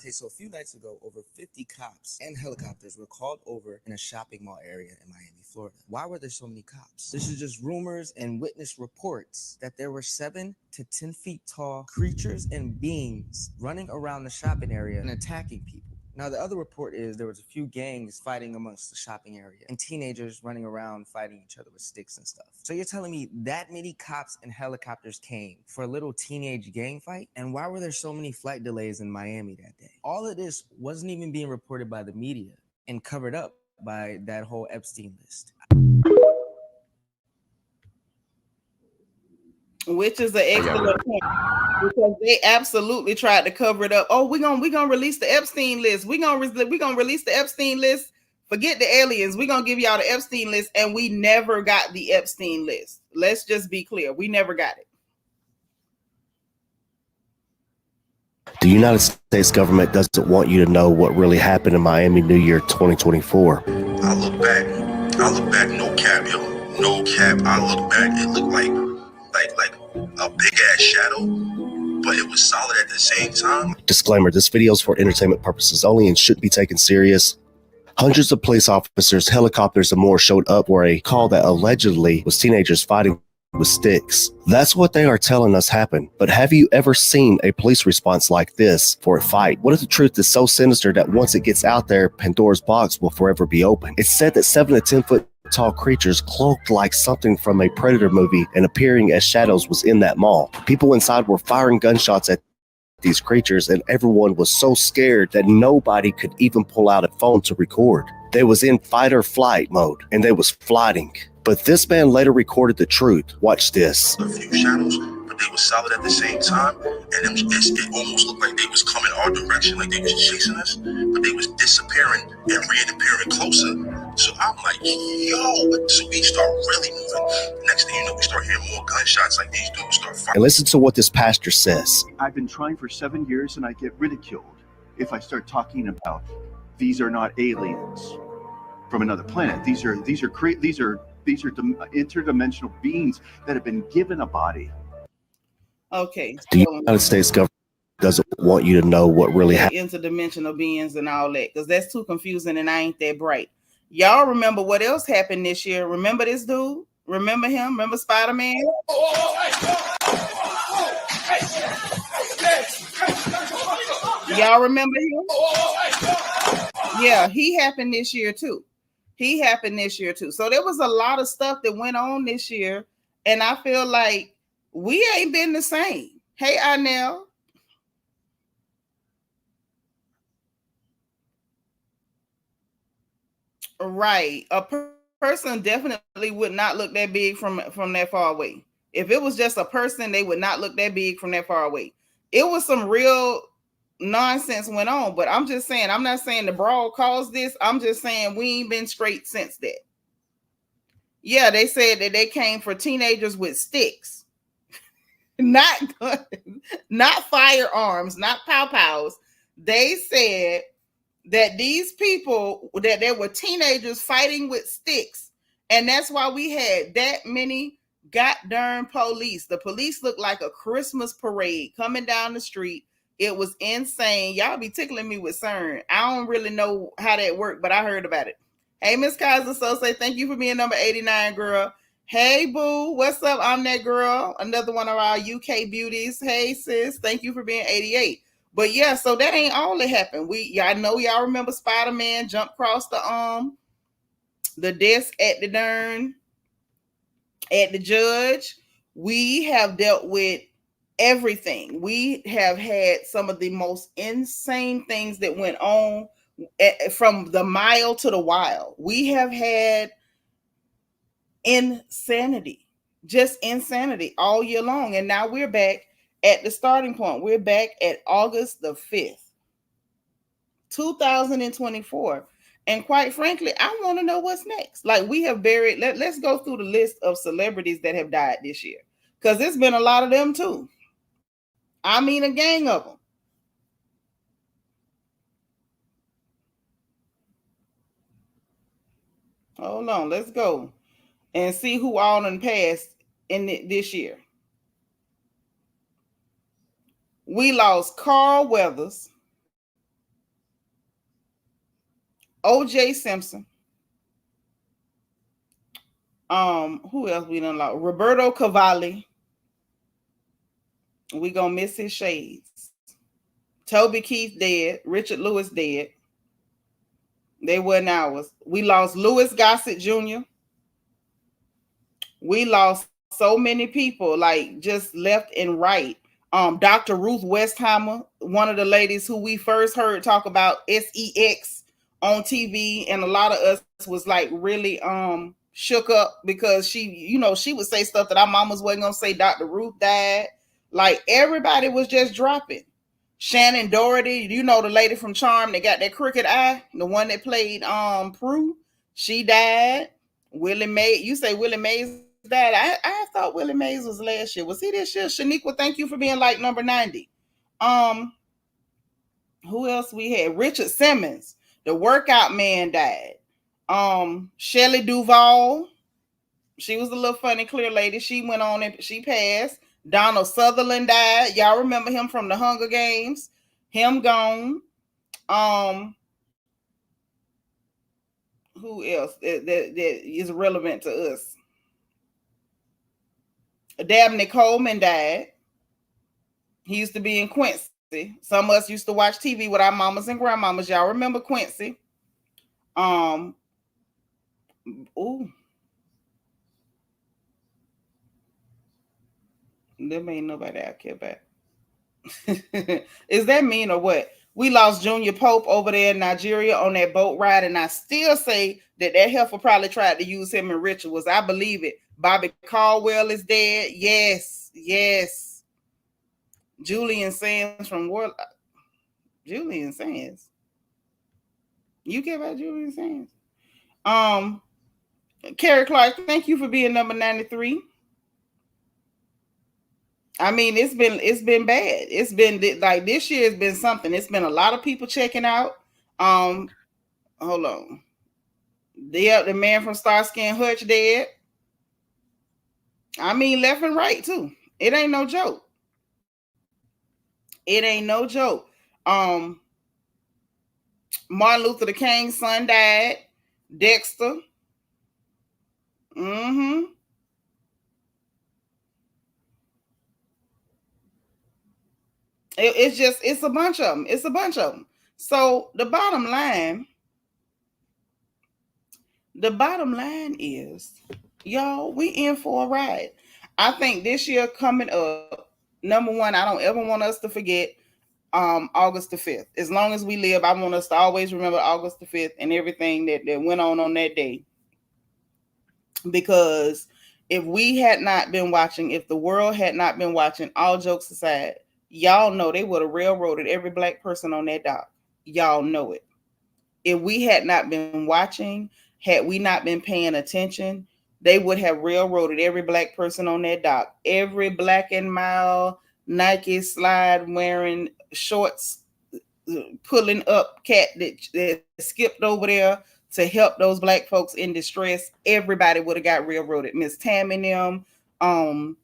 Okay, so a few nights ago, over 50 cops and helicopters were called over in a shopping mall area in Miami, Florida. Why were there so many cops? This is just rumors and witness reports that there were 7 to 10 feet tall creatures and beings running around the shopping area and attacking people. Now, the other report is there was a few gangs fighting amongst the shopping area and teenagers running around fighting each other with sticks and stuff. So you're telling me that many cops and helicopters came for a little teenage gang fight? And why were there so many flight delays in Miami that day? All of this wasn't even being reported by the media and covered up by that whole Epstein list. Which is an excellent point, because they absolutely tried to cover it up. Oh, we're gonna release the Epstein list. We're gonna release the Epstein list. Forget the aliens. We're gonna give y'all the Epstein list, and we never got the Epstein list. Let's just be clear, we never got it. The United States government doesn't want you to know what really happened in Miami New Year 2024. I look back, no cap, yo, no cap. I look back, it looked like a big ass shadow, but it was solid at the same time. Disclaimer, this video is for entertainment purposes only and shouldn't be taken serious. Hundreds of police officers, helicopters, and more showed up for a call that allegedly was teenagers fighting with sticks. That's what they are telling us happened. But have you ever seen a police response like this for a fight? What if the truth is so sinister that once it gets out there, Pandora's box will forever be open? It's said that 7 to 10 foot tall creatures cloaked like something from a Predator movie and appearing as shadows was in that mall. People inside were firing gunshots at these creatures, and everyone was so scared that nobody could even pull out a phone to record. They was in fight or flight mode, and they was flighting. But this man later recorded the truth. Watch this. A few shadows, but they were solid at the same time, and it almost looked like they was coming our direction, like they was chasing us, but they was disappearing and reappearing closer. So I'm like, yo, so we start really moving. Next thing you know, we start hearing more gunshots, like these dudes start fighting. And listen to what this pastor says. I've been trying for 7 years, and I get ridiculed if I start talking about these are not aliens from another planet. These are interdimensional beings that have been given a body. Okay. The United States government doesn't want you to know what really happened. Interdimensional beings and all that, because that's too confusing and I ain't that bright. Y'all remember what else happened this year? Remember this dude? Remember him? Remember Spider-Man? Y'all remember him? Yeah, he happened this year too. So there was a lot of stuff that went on this year, and I feel like we ain't been the same. Hey, Anel. Right. A person definitely would not look that big from that far away. If it was just a person, they would not look that big from that far away. It was some real nonsense went on, but I'm just saying, I'm not saying the brawl caused this. I'm just saying we ain't been straight since that. Yeah, they said that they came for teenagers with sticks, not guns, not firearms, not pow-pows. They said that these people, that there were teenagers fighting with sticks, and that's why we had that many goddamn police. The police looked like a Christmas parade coming down the street. It was insane. Y'all be tickling me with CERN. I don't really know how that worked, but I heard about it. Hey, Miss Kaiser, so say thank you for being number 89, girl. Hey, boo, what's up? I'm that girl, another one of our UK beauties. Hey, sis, thank you for being 88. But yeah, so that ain't all that happened. I know y'all remember Spider-Man jump across the desk at the judge. We have dealt with everything. We have had some of the most insane things that went on, from the mild to the wild. We have had insanity, just insanity all year long. And now we're back at the starting point. We're back at August the 5th, 2024. And quite frankly, I want to know what's next. Like, we have buried, let's go through the list of celebrities that have died this year, because there's been a lot of them too. I mean, a gang of them. Hold on, let's go and see who all done passed in this year. We lost Carl Weathers. O.J. Simpson. Who else we done lost? Roberto Cavalli. We gonna miss his shades. Toby Keith dead. Richard Lewis dead. They weren't ours. We lost Louis Gossett Jr. We lost so many people, like just left and right. Dr. Ruth Westheimer, one of the ladies who we first heard talk about sex on TV, and a lot of us was like really shook up because she would say stuff that our mamas wasn't gonna say. Dr. Ruth died. Like everybody was just dropping. Shannon Doherty, the lady from Charm that got that crooked eye, the one that played Prue, she died. Willie Mays, you say Willie Mays died. I thought Willie Mays was last year. Was he this year? Shaniqua, thank you for being like number 90. Who else we had? Richard Simmons, the workout man, died. Shelley Duvall, she was a little funny, clear lady. She went on and she passed. Donald Sutherland died. Y'all remember him from the Hunger Games? Him gone. Who else that is relevant to us? Dabney Coleman died. He used to be in Quincy. Some of us used to watch TV with our mamas and grandmamas. Y'all remember Quincy? There ain't nobody I care about. Is that mean or what? We lost Junior Pope over there in Nigeria on that boat ride, and I still say that heifer probably tried to use him in rituals. I believe it. Bobby Caldwell is dead. Yes. Julian Sands from Warlock. Julian Sands. You care about Julian Sands? Carrie Clark, thank you for being number 93. I mean, it's been bad. It's been like this year has been something. It's been a lot of people checking out. Hold on. The man from Starsky and Hutch dead. I mean, left and right too. It ain't no joke. Martin Luther King's son died. Dexter. It's a bunch of them. So the bottom line is, y'all, we in for a ride. I think this year coming up, number one, I don't ever want us to forget August the 5th. As long as we live, I want us to always remember August the 5th and everything that went on that day. Because if we had not been watching, if the world had not been watching, all jokes aside, y'all know they would have railroaded every Black person on that dock. Y'all know it. If we had not been watching, had we not been paying attention, they would have railroaded every Black person on that dock. Every Black and mild Nike slide wearing shorts, pulling up cat that skipped over there to help those Black folks in distress. Everybody would have got railroaded. Miss Tammy and them,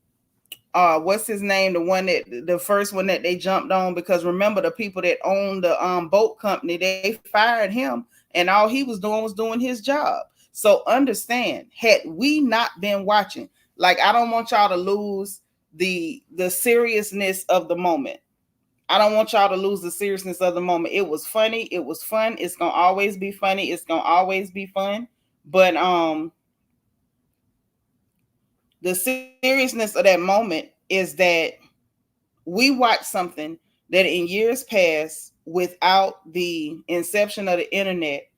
what's his name? The first one that they jumped on, because remember the people that owned the boat company, they fired him, and all he was doing his job. So understand, had we not been watching, like, I don't want y'all to lose the seriousness of the moment. I don't want y'all to lose the seriousness of the moment. It was funny. It was fun. It's gonna always be funny. It's gonna always be fun. But the seriousness of that moment is that we watched something that in years past, without the inception of the internet,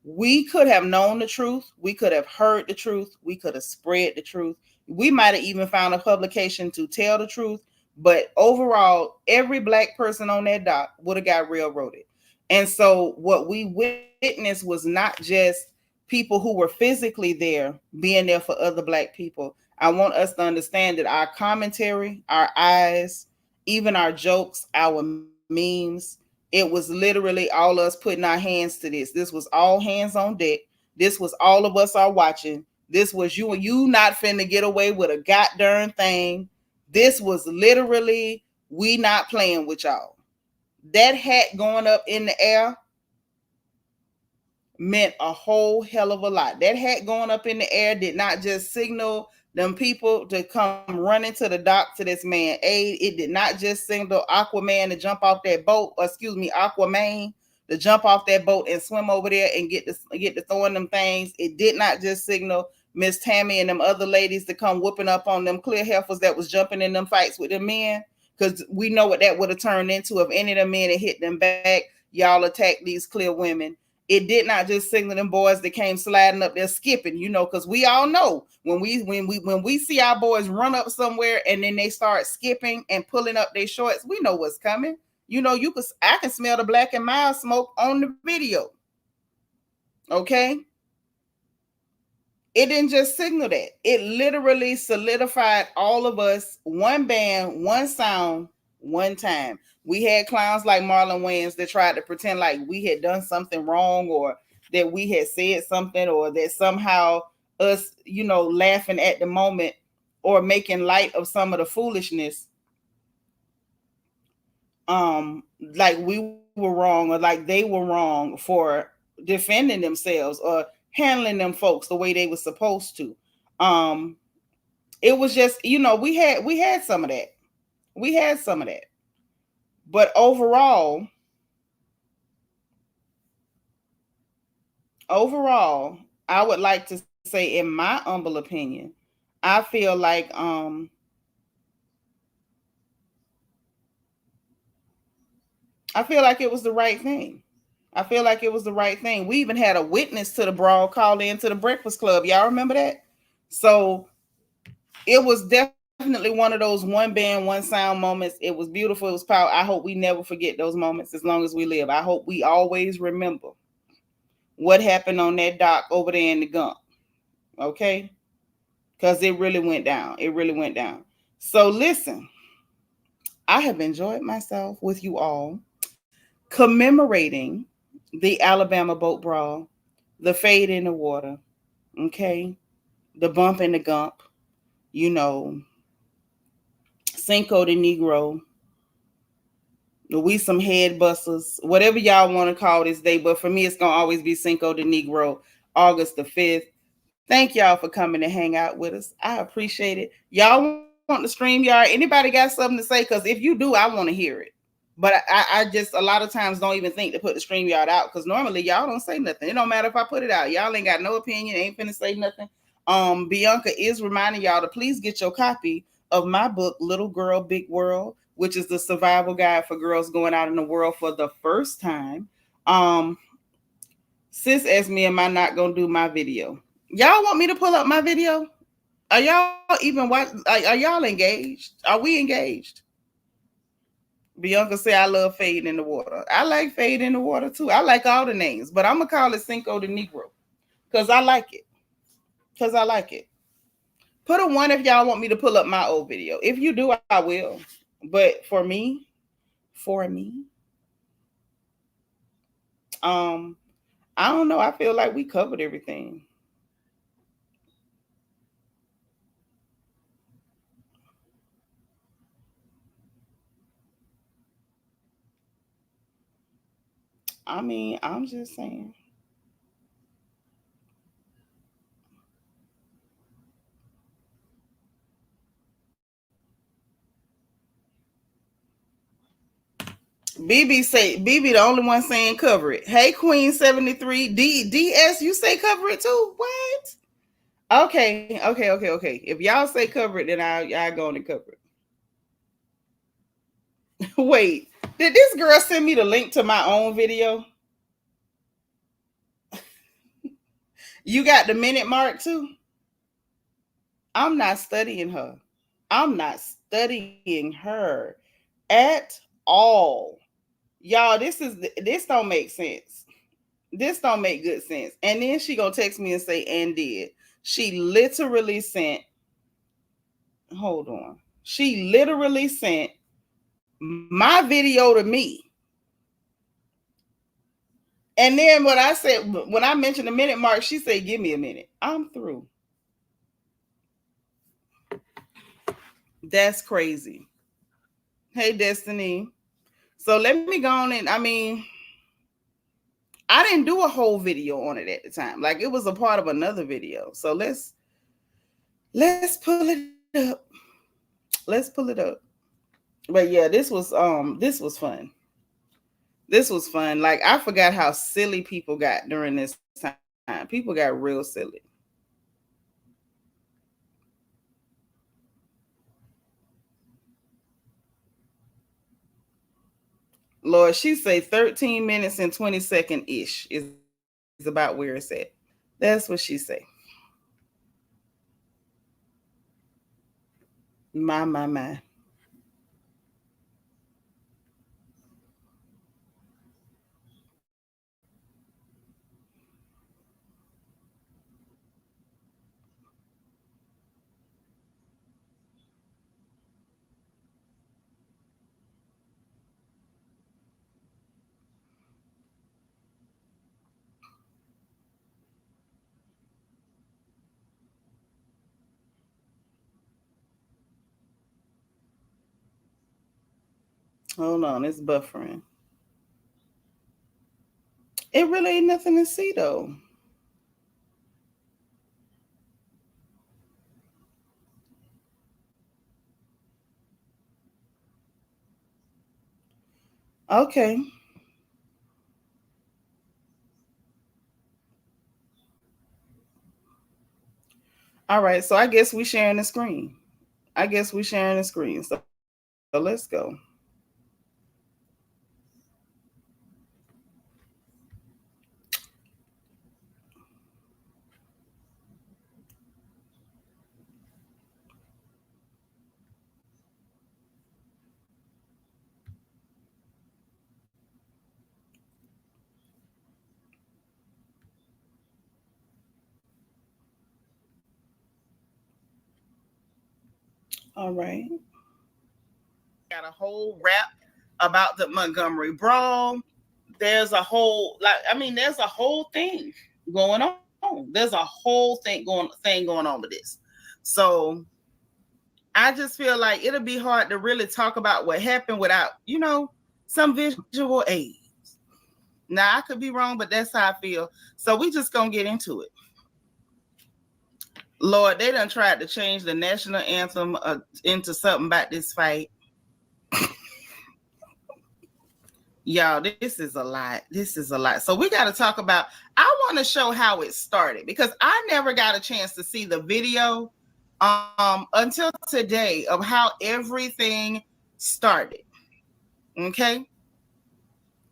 we could have known the truth. We could have heard the truth. We could have spread the truth. We might have even found a publication to tell the truth. But overall, every Black person on that dock would have got railroaded. And so what we witnessed was not just people who were physically there being there for other Black people. I want us to understand that our commentary, our eyes, even our jokes, our memes, it was literally all us putting our hands to this. This was all hands on deck. This was all of us are watching. This was you and you not finna get away with a goddamn thing. This was literally, we not playing with y'all. That hat going up in the air, meant a whole hell of a lot. That hat going up in the air did not just signal them people to come running to the dock to this man aid. It did not just signal Aquaman to jump off that boat, or excuse me, Aquaman to jump off that boat and swim over there and get to throwing them things. It did not just signal Miss Tammy and them other ladies to come whooping up on them clear heifers that was jumping in them fights with them men, because we know what that would have turned into if any of them men had hit them back. Y'all attacked these clear women. It did not just signal them boys that came sliding up there skipping, because we all know when we see our boys run up somewhere and then they start skipping and pulling up their shorts, we know what's coming. I can smell the black and mild smoke on the video. Okay. It didn't just signal that. It literally solidified all of us, one band, one sound, one time. We had clowns like Marlon Wayans that tried to pretend like we had done something wrong, or that we had said something, or that somehow us, laughing at the moment or making light of some of the foolishness, like we were wrong, or like they were wrong for defending themselves or handling them folks the way they were supposed to. It was just, we had some of that. We had some of that. But overall, I would like to say, in my humble opinion, I feel like it was the right thing. I feel like it was the right thing. We even had a witness to the brawl call in to the Breakfast Club. Y'all remember that? So it was definitely one of those one band, one sound moments. It was beautiful. It was powerful. I hope we never forget those moments as long as we live. I hope we always remember what happened on that dock over there in the Gump. Okay? Because it really went down. It really went down. So listen, I have enjoyed myself with you all, commemorating the Alabama Boat Brawl, the fade in the water, okay, the bump in the Gump, Cinco de Negro, we some head busters, whatever y'all want to call this day, but for me, it's going to always be Cinco de Negro, August the 5th. Thank y'all for coming to hang out with us. I appreciate it. Y'all want the stream, y'all? Anybody got something to say? Because if you do, I want to hear it. But I just a lot of times don't even think to put the StreamYard out, because normally y'all don't say nothing. It don't matter if I put it out. Y'all ain't got no opinion, ain't finna say nothing. Bianca is reminding y'all to please get your copy of my book, Little Girl, Big World, which is the survival guide for girls going out in the world for the first time. Sis asked me, am I not gonna do my video? Y'all want me to pull up my video? Are y'all even are y'all engaged? Are we engaged? Bianca said, I love fade in the water. I like fade in the water too. I like all the names, but I'm going to call it Cinco de Negro because I like it. Put a 1 if y'all want me to pull up my old video. If you do, I will. But for me, I don't know. I feel like we covered everything. I mean, I'm just saying. BB the only one saying cover it. Hey, Queen 73 DS, you say cover it too? What? Okay. If y'all say cover it, then I'll go on and cover it. Wait, did this girl send me the link to my own video? You got the minute mark too? I'm not studying her. At all. Y'all, this don't make sense. This don't make good sense. And then she gonna text me and say, and did. She literally sent, hold on. She literally sent my video to me. And then when I mentioned the minute mark, she said, give me a minute. I'm through. That's crazy. Hey, Destiny. So let me go on and, I I didn't do a whole video on it at the time. Like it was a part of another video. So let's pull it up. Let's pull it up. But yeah, this was fun. This was fun. Like I forgot how silly people got during this time. People got real silly. Lord, she say 13 minutes and 20 second ish is about where it's at. That's what she say. My. Hold on, it's buffering. It really ain't nothing to see though. Okay. All right, so I guess we sharing the screen. So let's go. All right. Got a whole rap about the Montgomery Brawl. There's a whole there's a whole thing going on. There's a whole thing going on with this. So I just feel like it'll be hard to really talk about what happened without, some visual aids. Now I could be wrong, but that's how I feel. So we just gonna get into it. Lord, they done tried to change the national anthem into something about this fight. Y'all, this is a lot. So we got to talk about, I want to show how it started because I never got a chance to see the video until today of how everything started. Okay?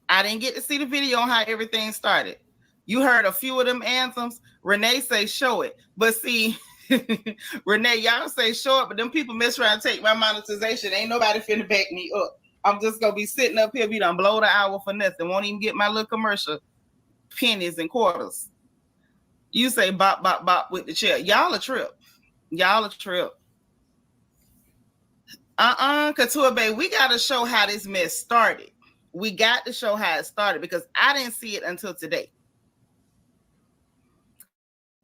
I didn't get to see the video on how everything started. You heard a few of them anthems. Renee say show it. But see, Renee, y'all say show it, but them people mess around and take my monetization. Ain't nobody finna back me up. I'm just gonna be sitting up here. We done blow the hour for nothing. Won't even get my little commercial pennies and quarters. You say bop, bop, bop with the chair. Y'all a trip. Couture Bay, we gotta show how this mess started. We got to show how it started because I didn't see it until today.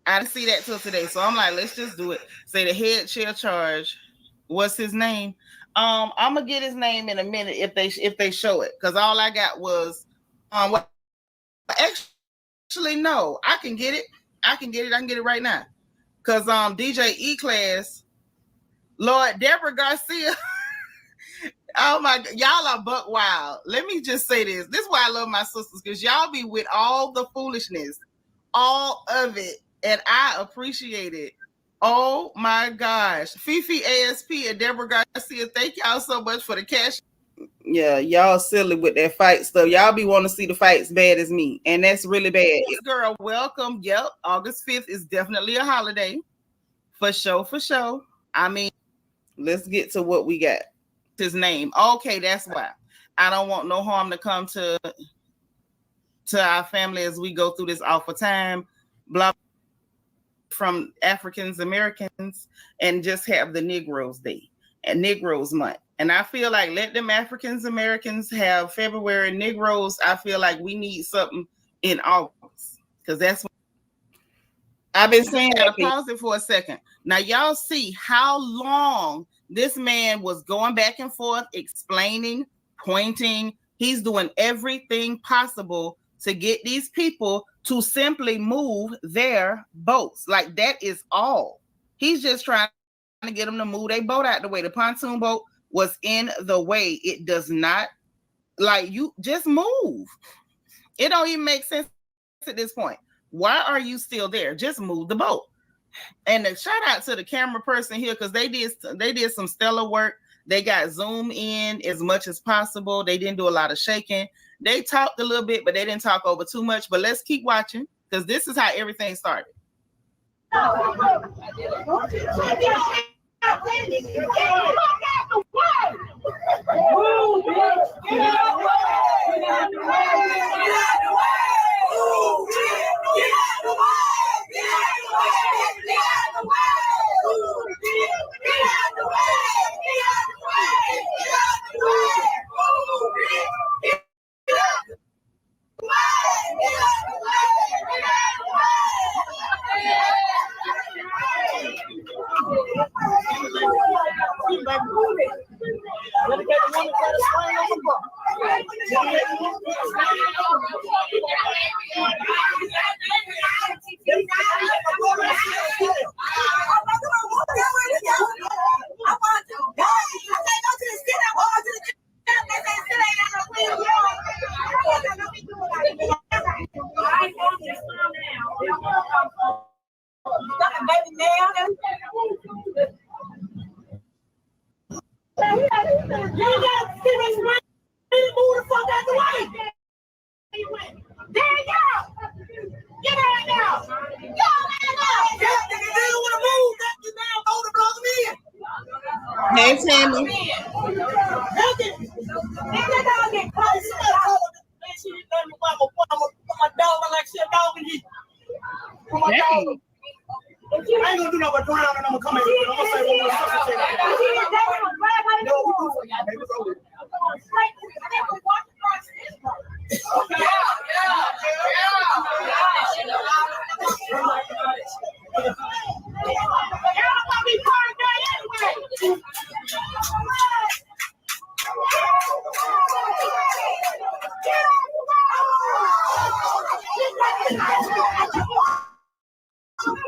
I didn't see that till today. So I'm like, let's just do it. Say the head chair charge. What's his name? I'm gonna get his name in a minute if they show it. Because all I got was actually no, I can get it. I can get it right now. Because DJ E-Class, Lord Deborah Garcia. Oh my God, y'all are buck wild. Let me just say this. This is why I love my sisters, because y'all be with all the foolishness, all of it, and I appreciate it. Oh my gosh. Fifi ASP and Deborah Garcia, thank y'all so much for the cash. Yeah, y'all silly with that fight stuff. Y'all be wanting to see the fights bad as me, and that's really bad. Girl, welcome. Yep, August 5th is definitely a holiday. For sure. I mean, let's get to what we got. His name. Okay, that's why. I don't want no harm to come to our family as we go through this awful time. Blah, from Africans Americans, and just have the Negroes Day and Negroes Month. And I feel like let them Africans Americans have February. Negroes, I feel like we need something in August because that's what I've been saying. I gotta pause it for a second. Now y'all see how long this man was going back and forth, explaining, pointing. He's doing everything possible to get these people to simply move their boats. Like, that is all. He's just trying to get them to move their boat out the way. The pontoon boat was in the way. It does not, like, you just move. It don't even make sense at this point. Why are you still there? Just move the boat. And a shout out to the camera person here, because they did some stellar work. They got zoom in as much as possible. They didn't do a lot of shaking. They talked a little bit, but they didn't talk over too much. But let's keep watching, because this is how everything started. Hey, Tammy. Dang. I ain't gonna do no but drown and I'm gonna come in here. I'm gonna say one more stuff.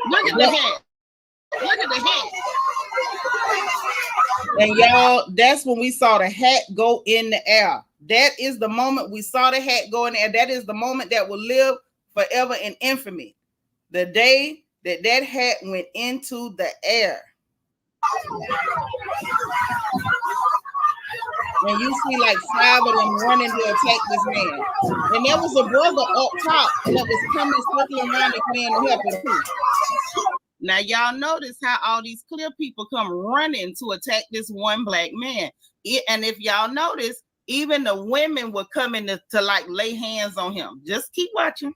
Look at the hat. Look at the hat. And y'all, that's when we saw the hat go in the air. That is the moment we saw the hat go in the air. That is the moment that will live forever in infamy. The day that that hat went into the air. And you see like 5 of them running to attack this man. And there was a brother up top that was coming circling around the man to help him too. Now y'all notice how all these clear people come running to attack this one black man. And if y'all notice, even the women were coming to like lay hands on him. Just keep watching.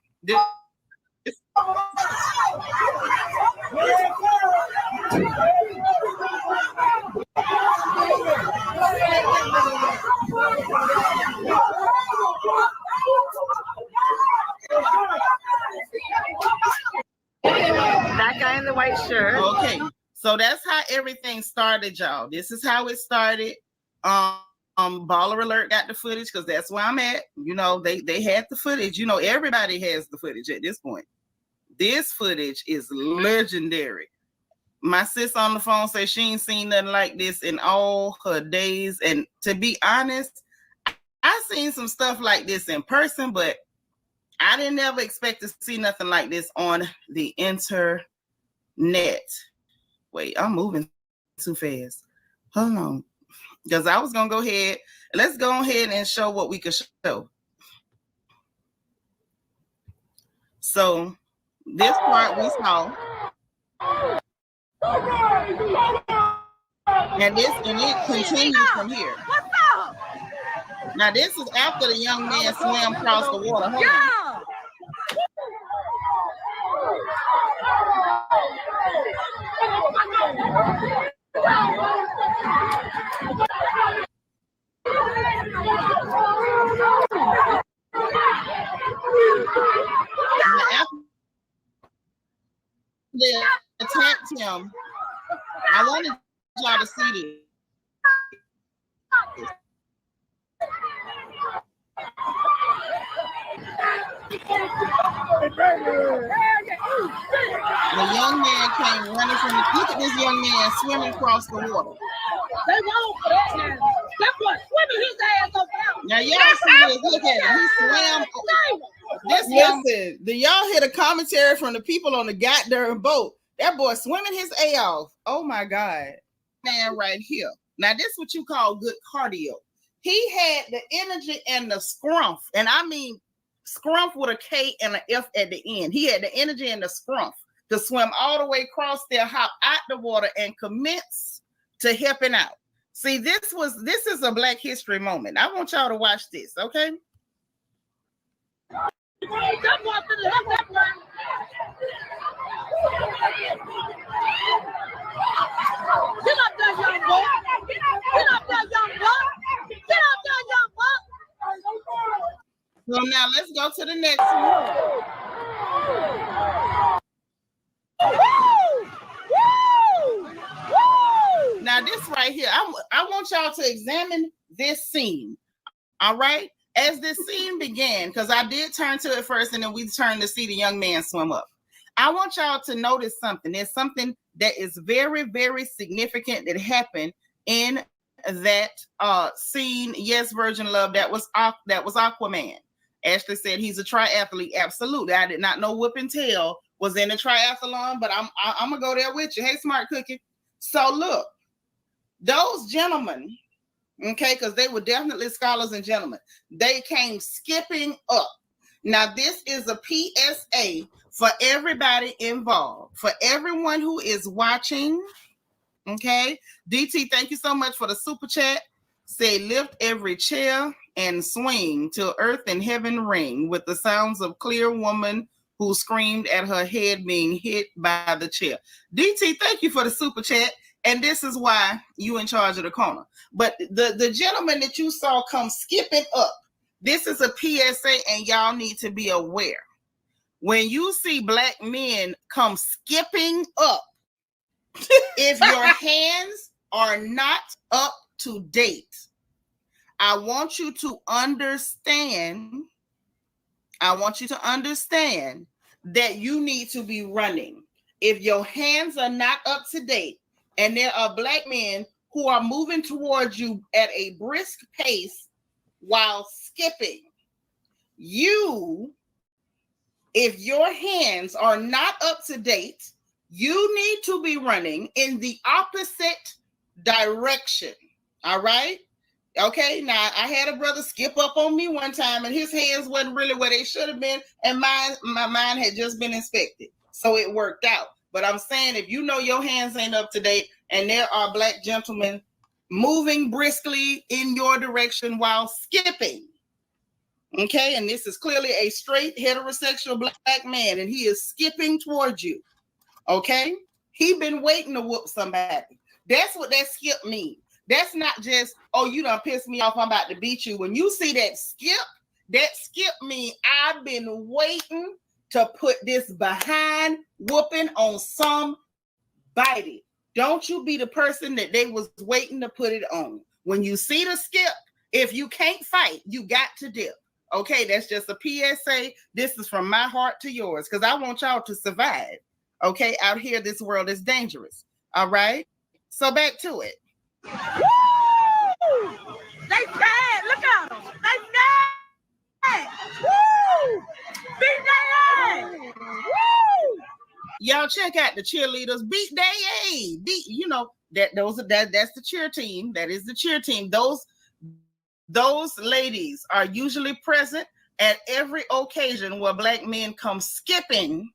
That guy in the white shirt. Okay, so that's how everything started, y'all. This is how it started. Baller Alert got the footage because that's where I'm at. You know, they had the footage. You know, everybody has the footage at this point. This footage is legendary. My sis on the phone says she ain't seen nothing like this in all her days. And to be honest, I seen some stuff like this in person, but I didn't ever expect to see nothing like this on the internet. Wait, I'm moving too fast. Hold on. Because I was going to go ahead. Let's go ahead and show what we could show. So this part we saw. And it continues from here. Now this is after the young man swam across the water. Hold on. After they attacked him, I wanted y'all to see this. The young man came running from the. Look at this young man swimming across the water. They won't for that now. That boy swimming his ass over there. Now y'all see this. Look at him. He swam. This listen, do y'all hear the commentary from the people on the goddamn boat? That boy swimming his A off. Oh my God. Man, right here. Now, this is what you call good cardio. He had the energy and the scrumph, and I mean scrumph with a K and an F at the end. He had the energy and the scrumph to swim all the way across there, hop out the water, and commence to helping out. See, this is a Black History moment. I want y'all to watch this, okay? That boy finna help that boy. Get up there, young boy. Get up there, young boy. Get up there, young boy. So now let's go to the next one. Now this right here, I want y'all to examine this scene. All right, as this scene began, because I did turn to it first, and then we turned to see the young man swim up. I want y'all to notice something. There's something that is very, very significant that happened in that scene. Yes, Virgin Love. That was Aquaman. Ashley said he's a triathlete. Absolutely. I did not know Whoop and Tail was in the triathlon, but I'm gonna go there with you. Hey, Smart Cookie. So look, those gentlemen, okay, because they were definitely scholars and gentlemen, they came skipping up. Now, this is a PSA for everybody involved, for everyone who is watching. Okay, DT, thank you so much for the super chat. Say, lift every chair and swing till earth and heaven ring with the sounds of clear woman who screamed at her head being hit by the chair. DT, thank you for the super chat. And this is why you in charge of the corner. But the gentleman that you saw come skipping up, this is a PSA, and y'all need to be aware. When you see Black men come skipping up, if your hands are not up to date, I want you to understand that you need to be running. If your hands are not up to date, and there are Black men who are moving towards you at a brisk pace while skipping, if your hands are not up to date, you need to be running in the opposite direction. All right? Okay, now I had a brother skip up on me one time, and his hands wasn't really where they should have been, and my mind had just been inspected. So it worked out. But I'm saying, if you know your hands ain't up to date, and there are Black gentlemen moving briskly in your direction while skipping, okay, and this is clearly a straight heterosexual Black man, and he is skipping towards you, okay, he been waiting to whoop somebody. That's what that skip means. That's not just, oh, you done pissed me off, I'm about to beat you. When you see that skip means I've been waiting to put this behind whooping on somebody. Don't you be the person that they was waiting to put it on. When you see the skip, if you can't fight, you got to dip. Okay, that's just a PSA. This is from my heart to yours, because I want y'all to survive. Okay, out here, this world is dangerous. All right, so back to it. Woo! They scared. Look at them. They scared. Woo! Beat their ass. Woo! Y'all check out the cheerleaders. Beat their ass. That's the cheer team. That is the cheer team. Those ladies are usually present at every occasion where Black men come skipping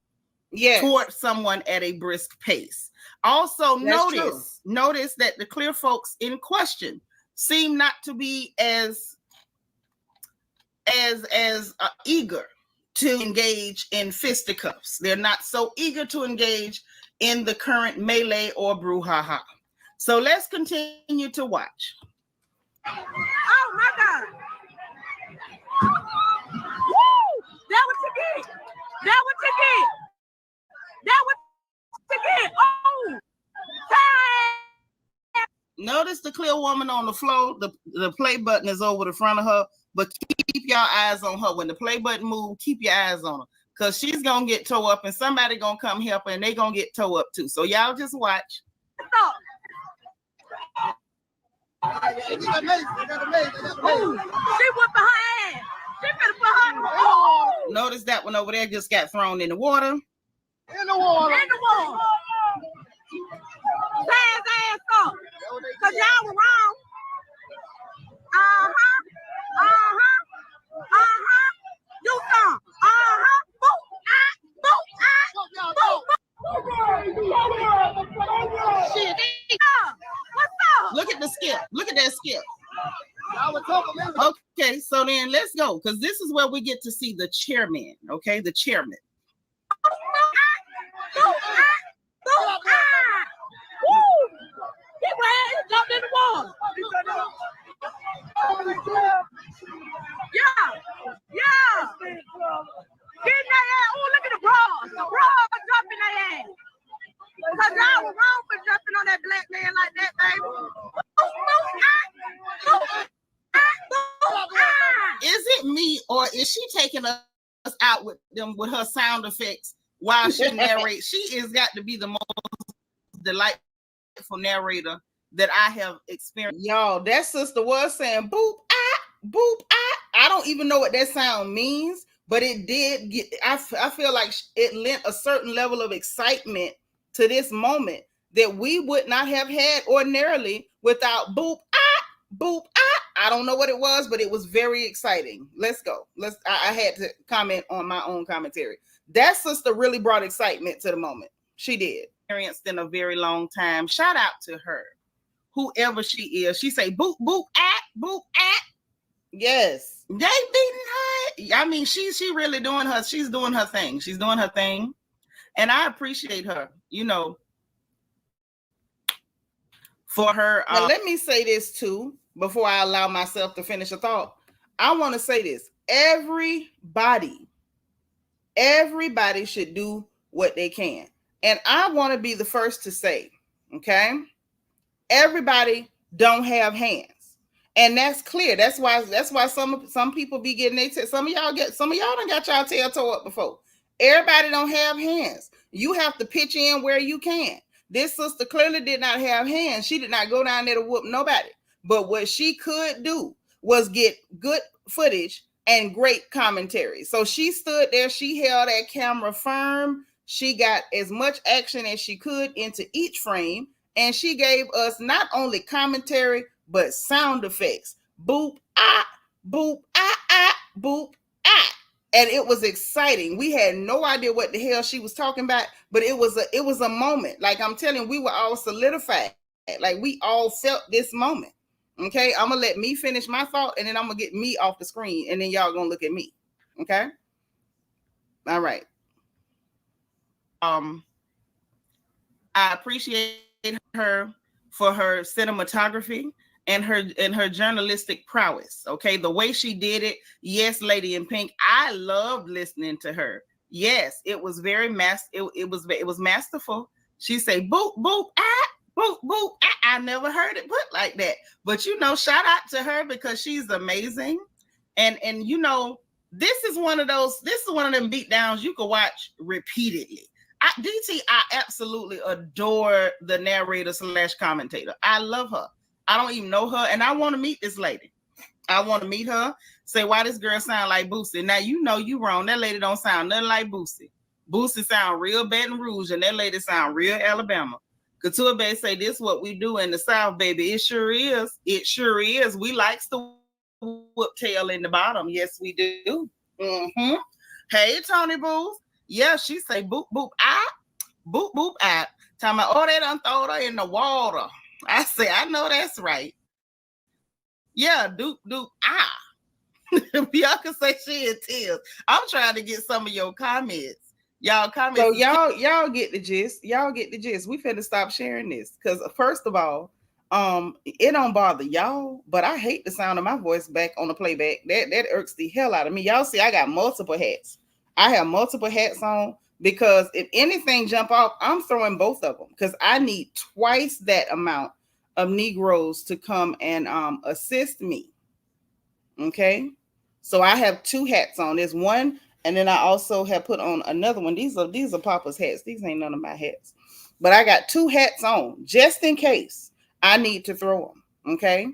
towards someone at a brisk pace. Also, notice that the clear folks in question seem not to be as eager to engage in fisticuffs. They're not so eager to engage in the current melee or brouhaha. So let's continue to watch. Oh my God! Woo! That what you get. That what you get. That what you get. Oh! Notice the clear woman on the floor. The play button is over the front of her, but keep y'all eyes on her. When the play button move, keep your eyes on her. Because she's going to get towed up and somebody going to come help her and they going to get towed up too. So y'all just watch. She whipping her ass. She finna put her in the water. Notice that one over there just got thrown in the water. In the water. Pass ass up. Because y'all were wrong. Do some. Boop. Shit. What's up? Look at the skip. Look at that skip. Okay, so then let's go, because this is where we get to see the chairman. Okay, the chairman. He jumped in the water. Yeah. Get in that ass. Oh, look at the bras. The bras jumping that ass. Because y'all were wrong for jumping on that black man like that, baby. Is it me, or is she taking us out with her sound effects while she narrates? She has got to be the most delightful narrator that I have experienced. Y'all, that sister was saying boop boop I don't even know what that sound means, but it did get. I feel like it lent a certain level of excitement to this moment that we would not have had ordinarily without boop boop I don't know what it was, but it was very exciting. Let's go. I had to comment on my own commentary. That sister really brought excitement to the moment. She did. Experienced in a very long time. Shout out to her, whoever she is. She say boop boop boop Yes, they beating her. I mean, she really doing her. She's doing her thing. She's doing her thing, and I appreciate her. You know, for her. Now, let me say this too before I allow myself to finish a thought. I want to say this: everybody should do what they can, and I want to be the first to say, okay, everybody don't have hands. And that's clear. That's why some people be getting their some of y'all done got y'all tail toe up before. Everybody don't have hands. You have to pitch in where you can. This sister clearly did not have hands. She did not go down there to whoop nobody. But what she could do was get good footage and great commentary. So she stood there, she held that camera firm. She got as much action as she could into each frame, and she gave us not only commentary but sound effects. Boop, boop, boop, and it was exciting. We had no idea what the hell she was talking about, but it was a moment. Like I'm telling you, we were all solidified. Like we all felt this moment. Okay, I'm gonna let me finish my thought, and then I'm gonna get me off the screen, and then y'all gonna look at me. Okay. All right. I appreciate her for her cinematography and her journalistic prowess. Okay, the way she did it. Yes, Lady in Pink. I loved listening to her. Yes, it was very it was masterful. She say boop boop boop boop. I never heard it put like that. But you know, shout out to her because she's amazing. And you know, this is one of them beat downs you can watch repeatedly. DT, I absolutely adore the narrator / commentator. I love her. I don't even know her, and I want to meet this lady. I want to meet her. Say, why this girl sound like Boosie? Now you know you wrong. That lady don't sound nothing like Boosie. Boosie sound real Baton Rouge, and that lady sound real Alabama. Couture Bay say this what we do in the South, baby. It sure is. It sure is. We likes the whoop tail in the bottom. Yes, we do. Mm-hmm. Hey, Tony Booth. Yeah, she say boop boop boop boop Talking about, oh, they done throw her in the water. I say, I know that's right. Yeah, doop doop Y'all can say she in tears. I'm trying to get some of your comments. Y'all comments. So y'all get the gist. Y'all get the gist. We finna stop sharing this because first of all, it don't bother y'all, but I hate the sound of my voice back on the playback. That irks the hell out of me. Y'all see, I got multiple hats. I have multiple hats on because if anything jump off, I'm throwing both of them because I need twice that amount of Negroes to come and assist me. Okay, So I have 2 hats on. There's one, and then I also have put on another one. These are Papa's hats. These ain't none of my hats. But I got 2 hats on just in case I need to throw them. Okay.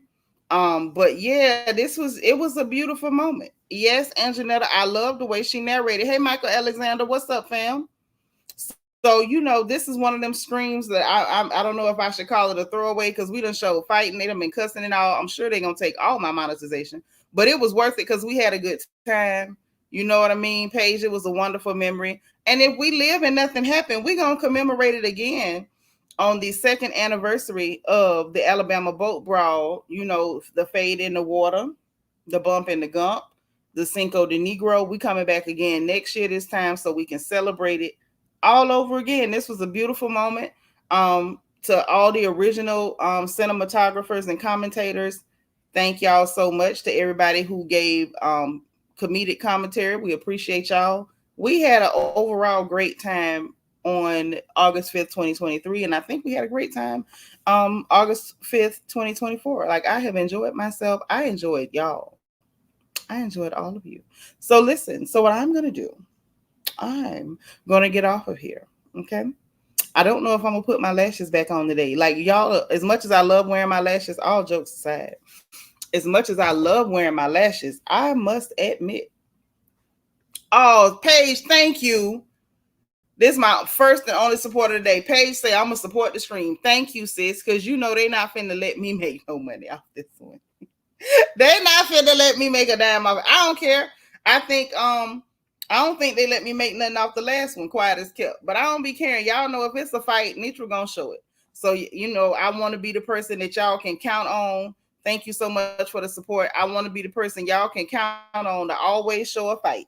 But yeah, it was a beautiful moment. Yes, Anjanetta, I love the way she narrated. Hey, Michael Alexander, what's up, fam? So, you know, this is one of them screams that I don't know if I should call it a throwaway, because we done showed fighting. They done been cussing and all. I'm sure they're going to take all my monetization. But it was worth it because we had a good time. You know what I mean, Paige? It was a wonderful memory. And if we live and nothing happened, we're going to commemorate it again on the 2nd anniversary of the Alabama Boat Brawl. You know, the fade in the water, the bump in the gump, the Cinco de Negro. We coming back again next year this time so we can celebrate it all over again. This was a beautiful moment. To all the original cinematographers and commentators, thank y'all so much. To everybody who gave comedic commentary, we appreciate y'all. We had an overall great time on August 5th, 2023, and I think we had a great time August 5th, 2024. Like, I have enjoyed myself. I enjoyed y'all. I enjoyed all of you. So listen, so what I'm going to do, I'm going to get off of here. Okay. I don't know if I'm going to put my lashes back on today. Like, y'all, as much as I love wearing my lashes, all jokes aside, as much as I love wearing my lashes, I must admit. Oh, Paige, thank you. This is my first and only supporter today. Paige say I'm going to support the stream. Thank you, sis, because you know they not finna let me make no money off this one. They not finna let me make a dime off it. I don't care. I don't think they let me make nothing off the last one, quiet as kept. But I don't be caring. Y'all know if it's a fight, Nitra gonna show it. So, you know, I want to be the person that y'all can count on. Thank you so much for the support. I want to be the person y'all can count on to always show a fight.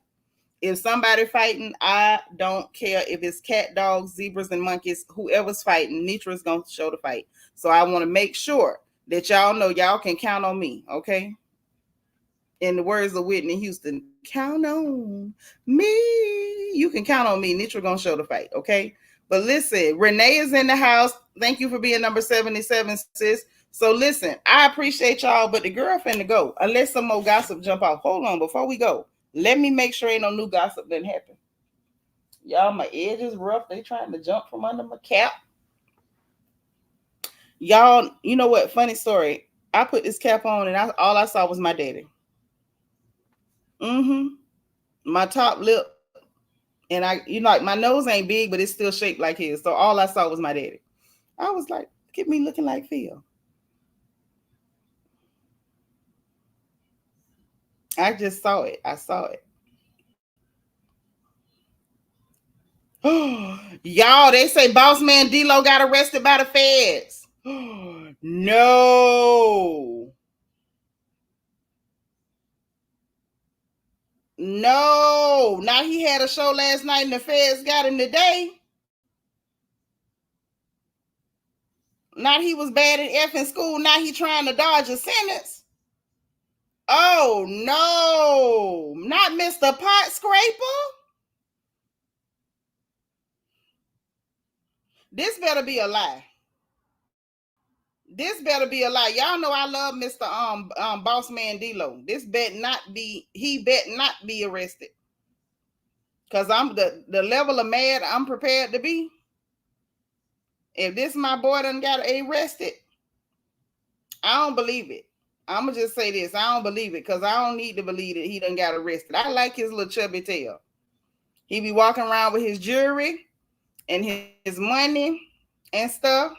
If somebody fighting, I don't care if it's cat, dogs, zebras, and monkeys, whoever's fighting, Nitra's gonna show the fight. So I want to make sure that y'all know y'all can count on me, okay? In the words of Whitney Houston, count on me. You can count on me. Nitra gonna show the fight, okay? But listen, Renee is in the house. Thank you for being number 77, sis. So listen, I appreciate y'all, but the girl finna go. Unless some more gossip jump off. Hold on, before we go, let me make sure ain't no new gossip didn't happen. Y'all, my edge is rough. They trying to jump from under my cap. Y'all, you know what? Funny story. I put this cap on and all I saw was my daddy. My top lip, and like my nose ain't big, but it's still shaped like his. So all I saw was my daddy. I was like, look at me looking like Phil. I just saw it. I saw it. Y'all, they say boss man D-Lo got arrested by the feds. No. No. Now he had a show last night and the feds got him today. Not he was bad at F in school. Now he trying to dodge a sentence. Oh, no. Not Mr. Pot Scraper. This better be a lie. This better be a lie. Y'all know I love Mr. Boss Man D-Lo. He bet not be arrested. Because I'm the level of mad I'm prepared to be. If this my boy done got arrested, I don't believe it. I'm going to just say this. I don't believe it because I don't need to believe that he done got arrested. I like his little chubby tail. He be walking around with his jewelry and his money and stuff.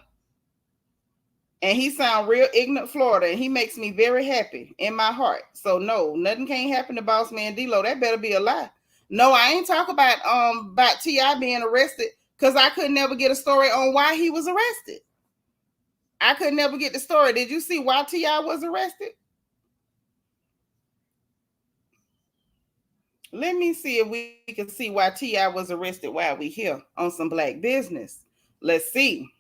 And he sound real ignorant Florida. And he makes me very happy in my heart. So no, nothing can't happen to Boss Man D-Lo. That better be a lie. No, I ain't talk about T.I. being arrested because I could never get a story on why he was arrested. I could never get the story. Did you see why T.I. was arrested? Let me see if we can see why T.I. was arrested while we here on some black business. Let's see.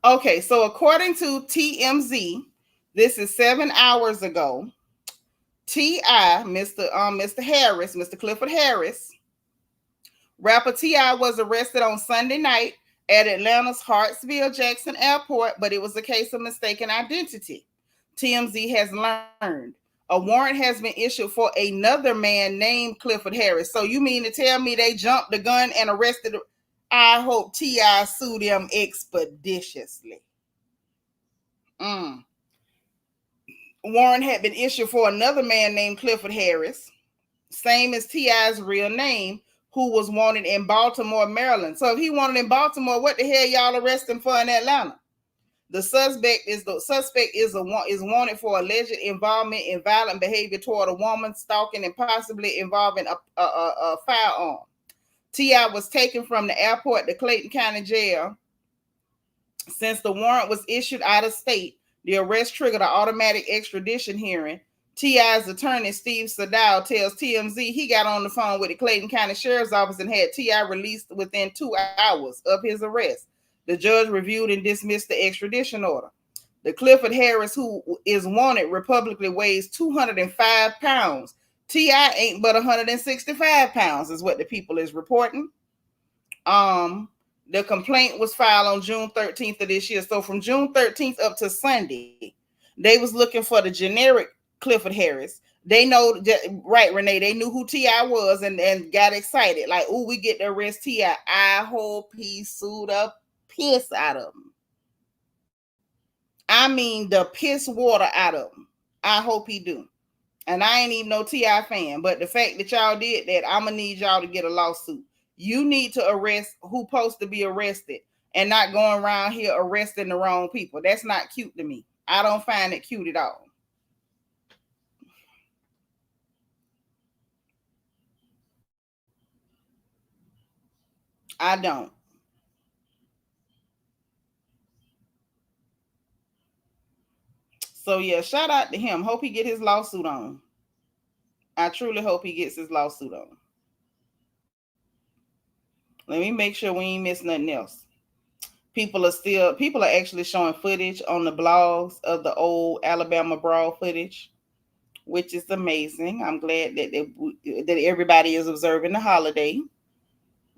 Okay, so according to TMZ, this is 7 hours ago. T.I., Mr. Harris, Mr. Clifford Harris, Rapper T.I. was arrested on Sunday night at Atlanta's Hartsfield-Jackson Airport, but it was a case of mistaken identity. TMZ has learned a warrant has been issued for another man named Clifford Harris. So you mean to tell me they jumped the gun and arrested? I hope T.I. sued him expeditiously. Warrant had been issued for another man named Clifford Harris, same as T.I.'s real name, who was wanted in Baltimore, Maryland. So if he wanted in Baltimore, what the hell y'all arresting for in Atlanta? The suspect is wanted for alleged involvement in violent behavior toward a woman, stalking, and possibly involving a firearm. T.I. was taken from the airport to Clayton County Jail. Since the warrant was issued out of state, the arrest triggered an automatic extradition hearing. T.I.'s attorney, Steve Sadal, tells TMZ he got on the phone with the Clayton County Sheriff's Office and had T.I. released within 2 hours of his arrest. The judge reviewed and dismissed the extradition order. The Clifford Harris, who is wanted, Republican, weighs 205 pounds. T.I. ain't but 165 pounds, is what the people is reporting. The complaint was filed on June 13th of this year. So from June 13th up to Sunday, they was looking for the generic Clifford Harris. They know that, right, Renee? They knew who T.I. was and got excited. Like, oh, we get to arrest T.I. I hope he sued up piss out of him. I mean, the piss water out of him. I hope he do. And I ain't even no T.I. fan, but the fact that y'all did that, I'm gonna need y'all to get a lawsuit. You need to arrest who's supposed to be arrested and not going around here arresting the wrong people. That's not cute to me. I don't find it cute at all. I don't. So yeah, shout out to him. Hope he get his lawsuit on. I truly hope he gets his lawsuit on. Let me make sure we ain't miss nothing else. People are actually showing footage on the blogs of the old Alabama Brawl footage, which is amazing. I'm glad that everybody is observing the holiday.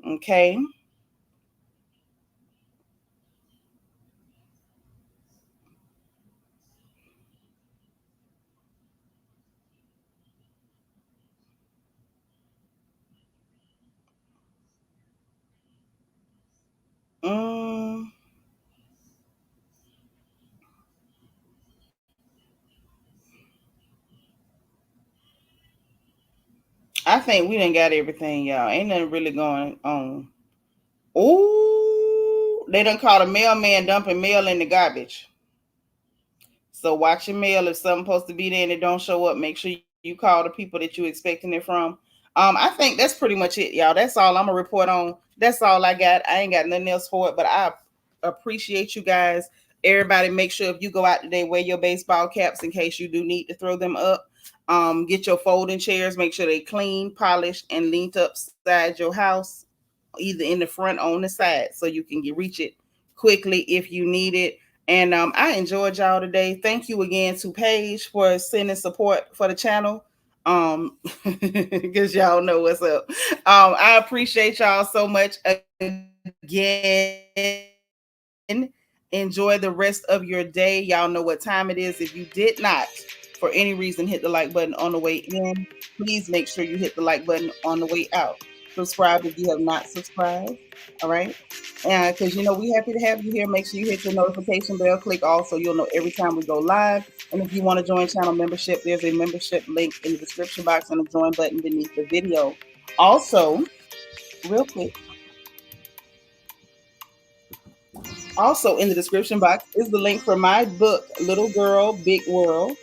Okay. I think we done got everything, y'all. Ain't nothing really going on. Oh, they done caught a mailman dumping mail in the garbage. So watch your mail. If something's supposed to be there and it don't show up, make sure you call the people that you're expecting it from. I think that's pretty much it, y'all. That's all I'm gonna report on. That's all I got. I ain't got nothing else for it, but I appreciate you guys. Everybody, make sure if you go out today, wear your baseball caps in case you do need to throw them up. Get your folding chairs. Make sure they clean, polished, and leaned upside your house, either in the front or on the side, so you can reach it quickly if you need it. And I enjoyed y'all today. Thank you again to Paige for sending support for the channel. Because y'all know what's up. I appreciate y'all so much again. Enjoy the rest of your day. Y'all know what time it is. If you did not, for any reason, hit the like button on the way in, please make sure you hit the like button on the way out. Subscribe if you have not subscribed. All right. And because we're happy to have you here. Make sure you hit the notification bell, click all so you'll know every time we go live. And if you want to join channel membership, there's a membership link in the description box and a join button beneath the video. Also, real quick. Also in the description box is the link for my book, Little Girl, Big World,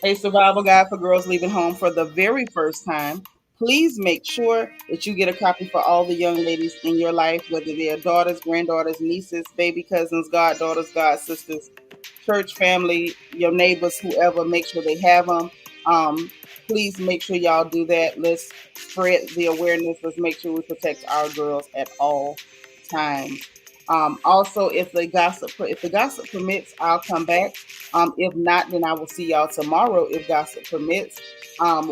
a survival guide for girls leaving home for the very first time. Please make sure that you get a copy for all the young ladies in your life, whether they are daughters, granddaughters, nieces, baby cousins, goddaughters, godsisters, church family, your neighbors, whoever. Make sure they have them. Please make sure y'all do that. Let's spread the awareness. Let's make sure we protect our girls at all times. Also, if the gossip permits, I'll come back. If not, then I will see y'all tomorrow if gossip permits.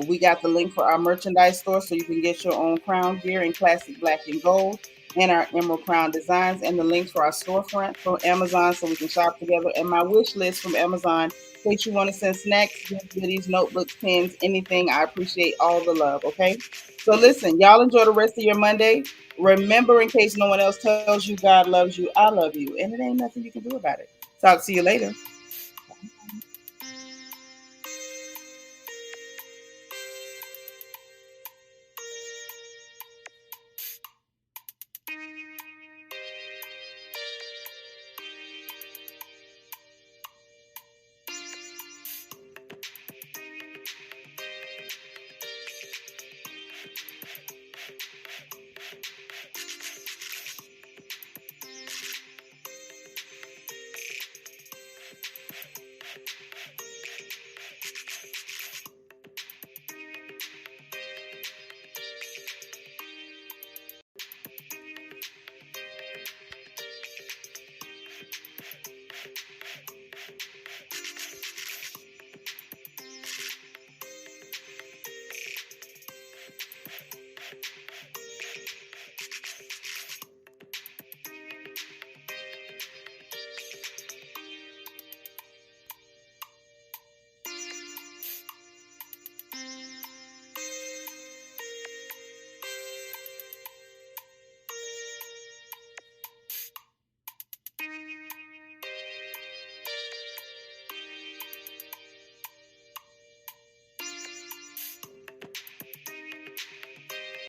We got the link for our merchandise store so you can get your own crown gear in classic black and gold and our emerald crown designs, and the links for our storefront from Amazon so we can shop together, and my wish list from Amazon in case you want to send snacks, goodies, notebooks, pens, anything. I appreciate all the love. Okay. So listen, y'all enjoy the rest of your Monday. Remember, in case no one else tells you, God loves you, I love you, and it ain't nothing you can do about it. Talk to you later.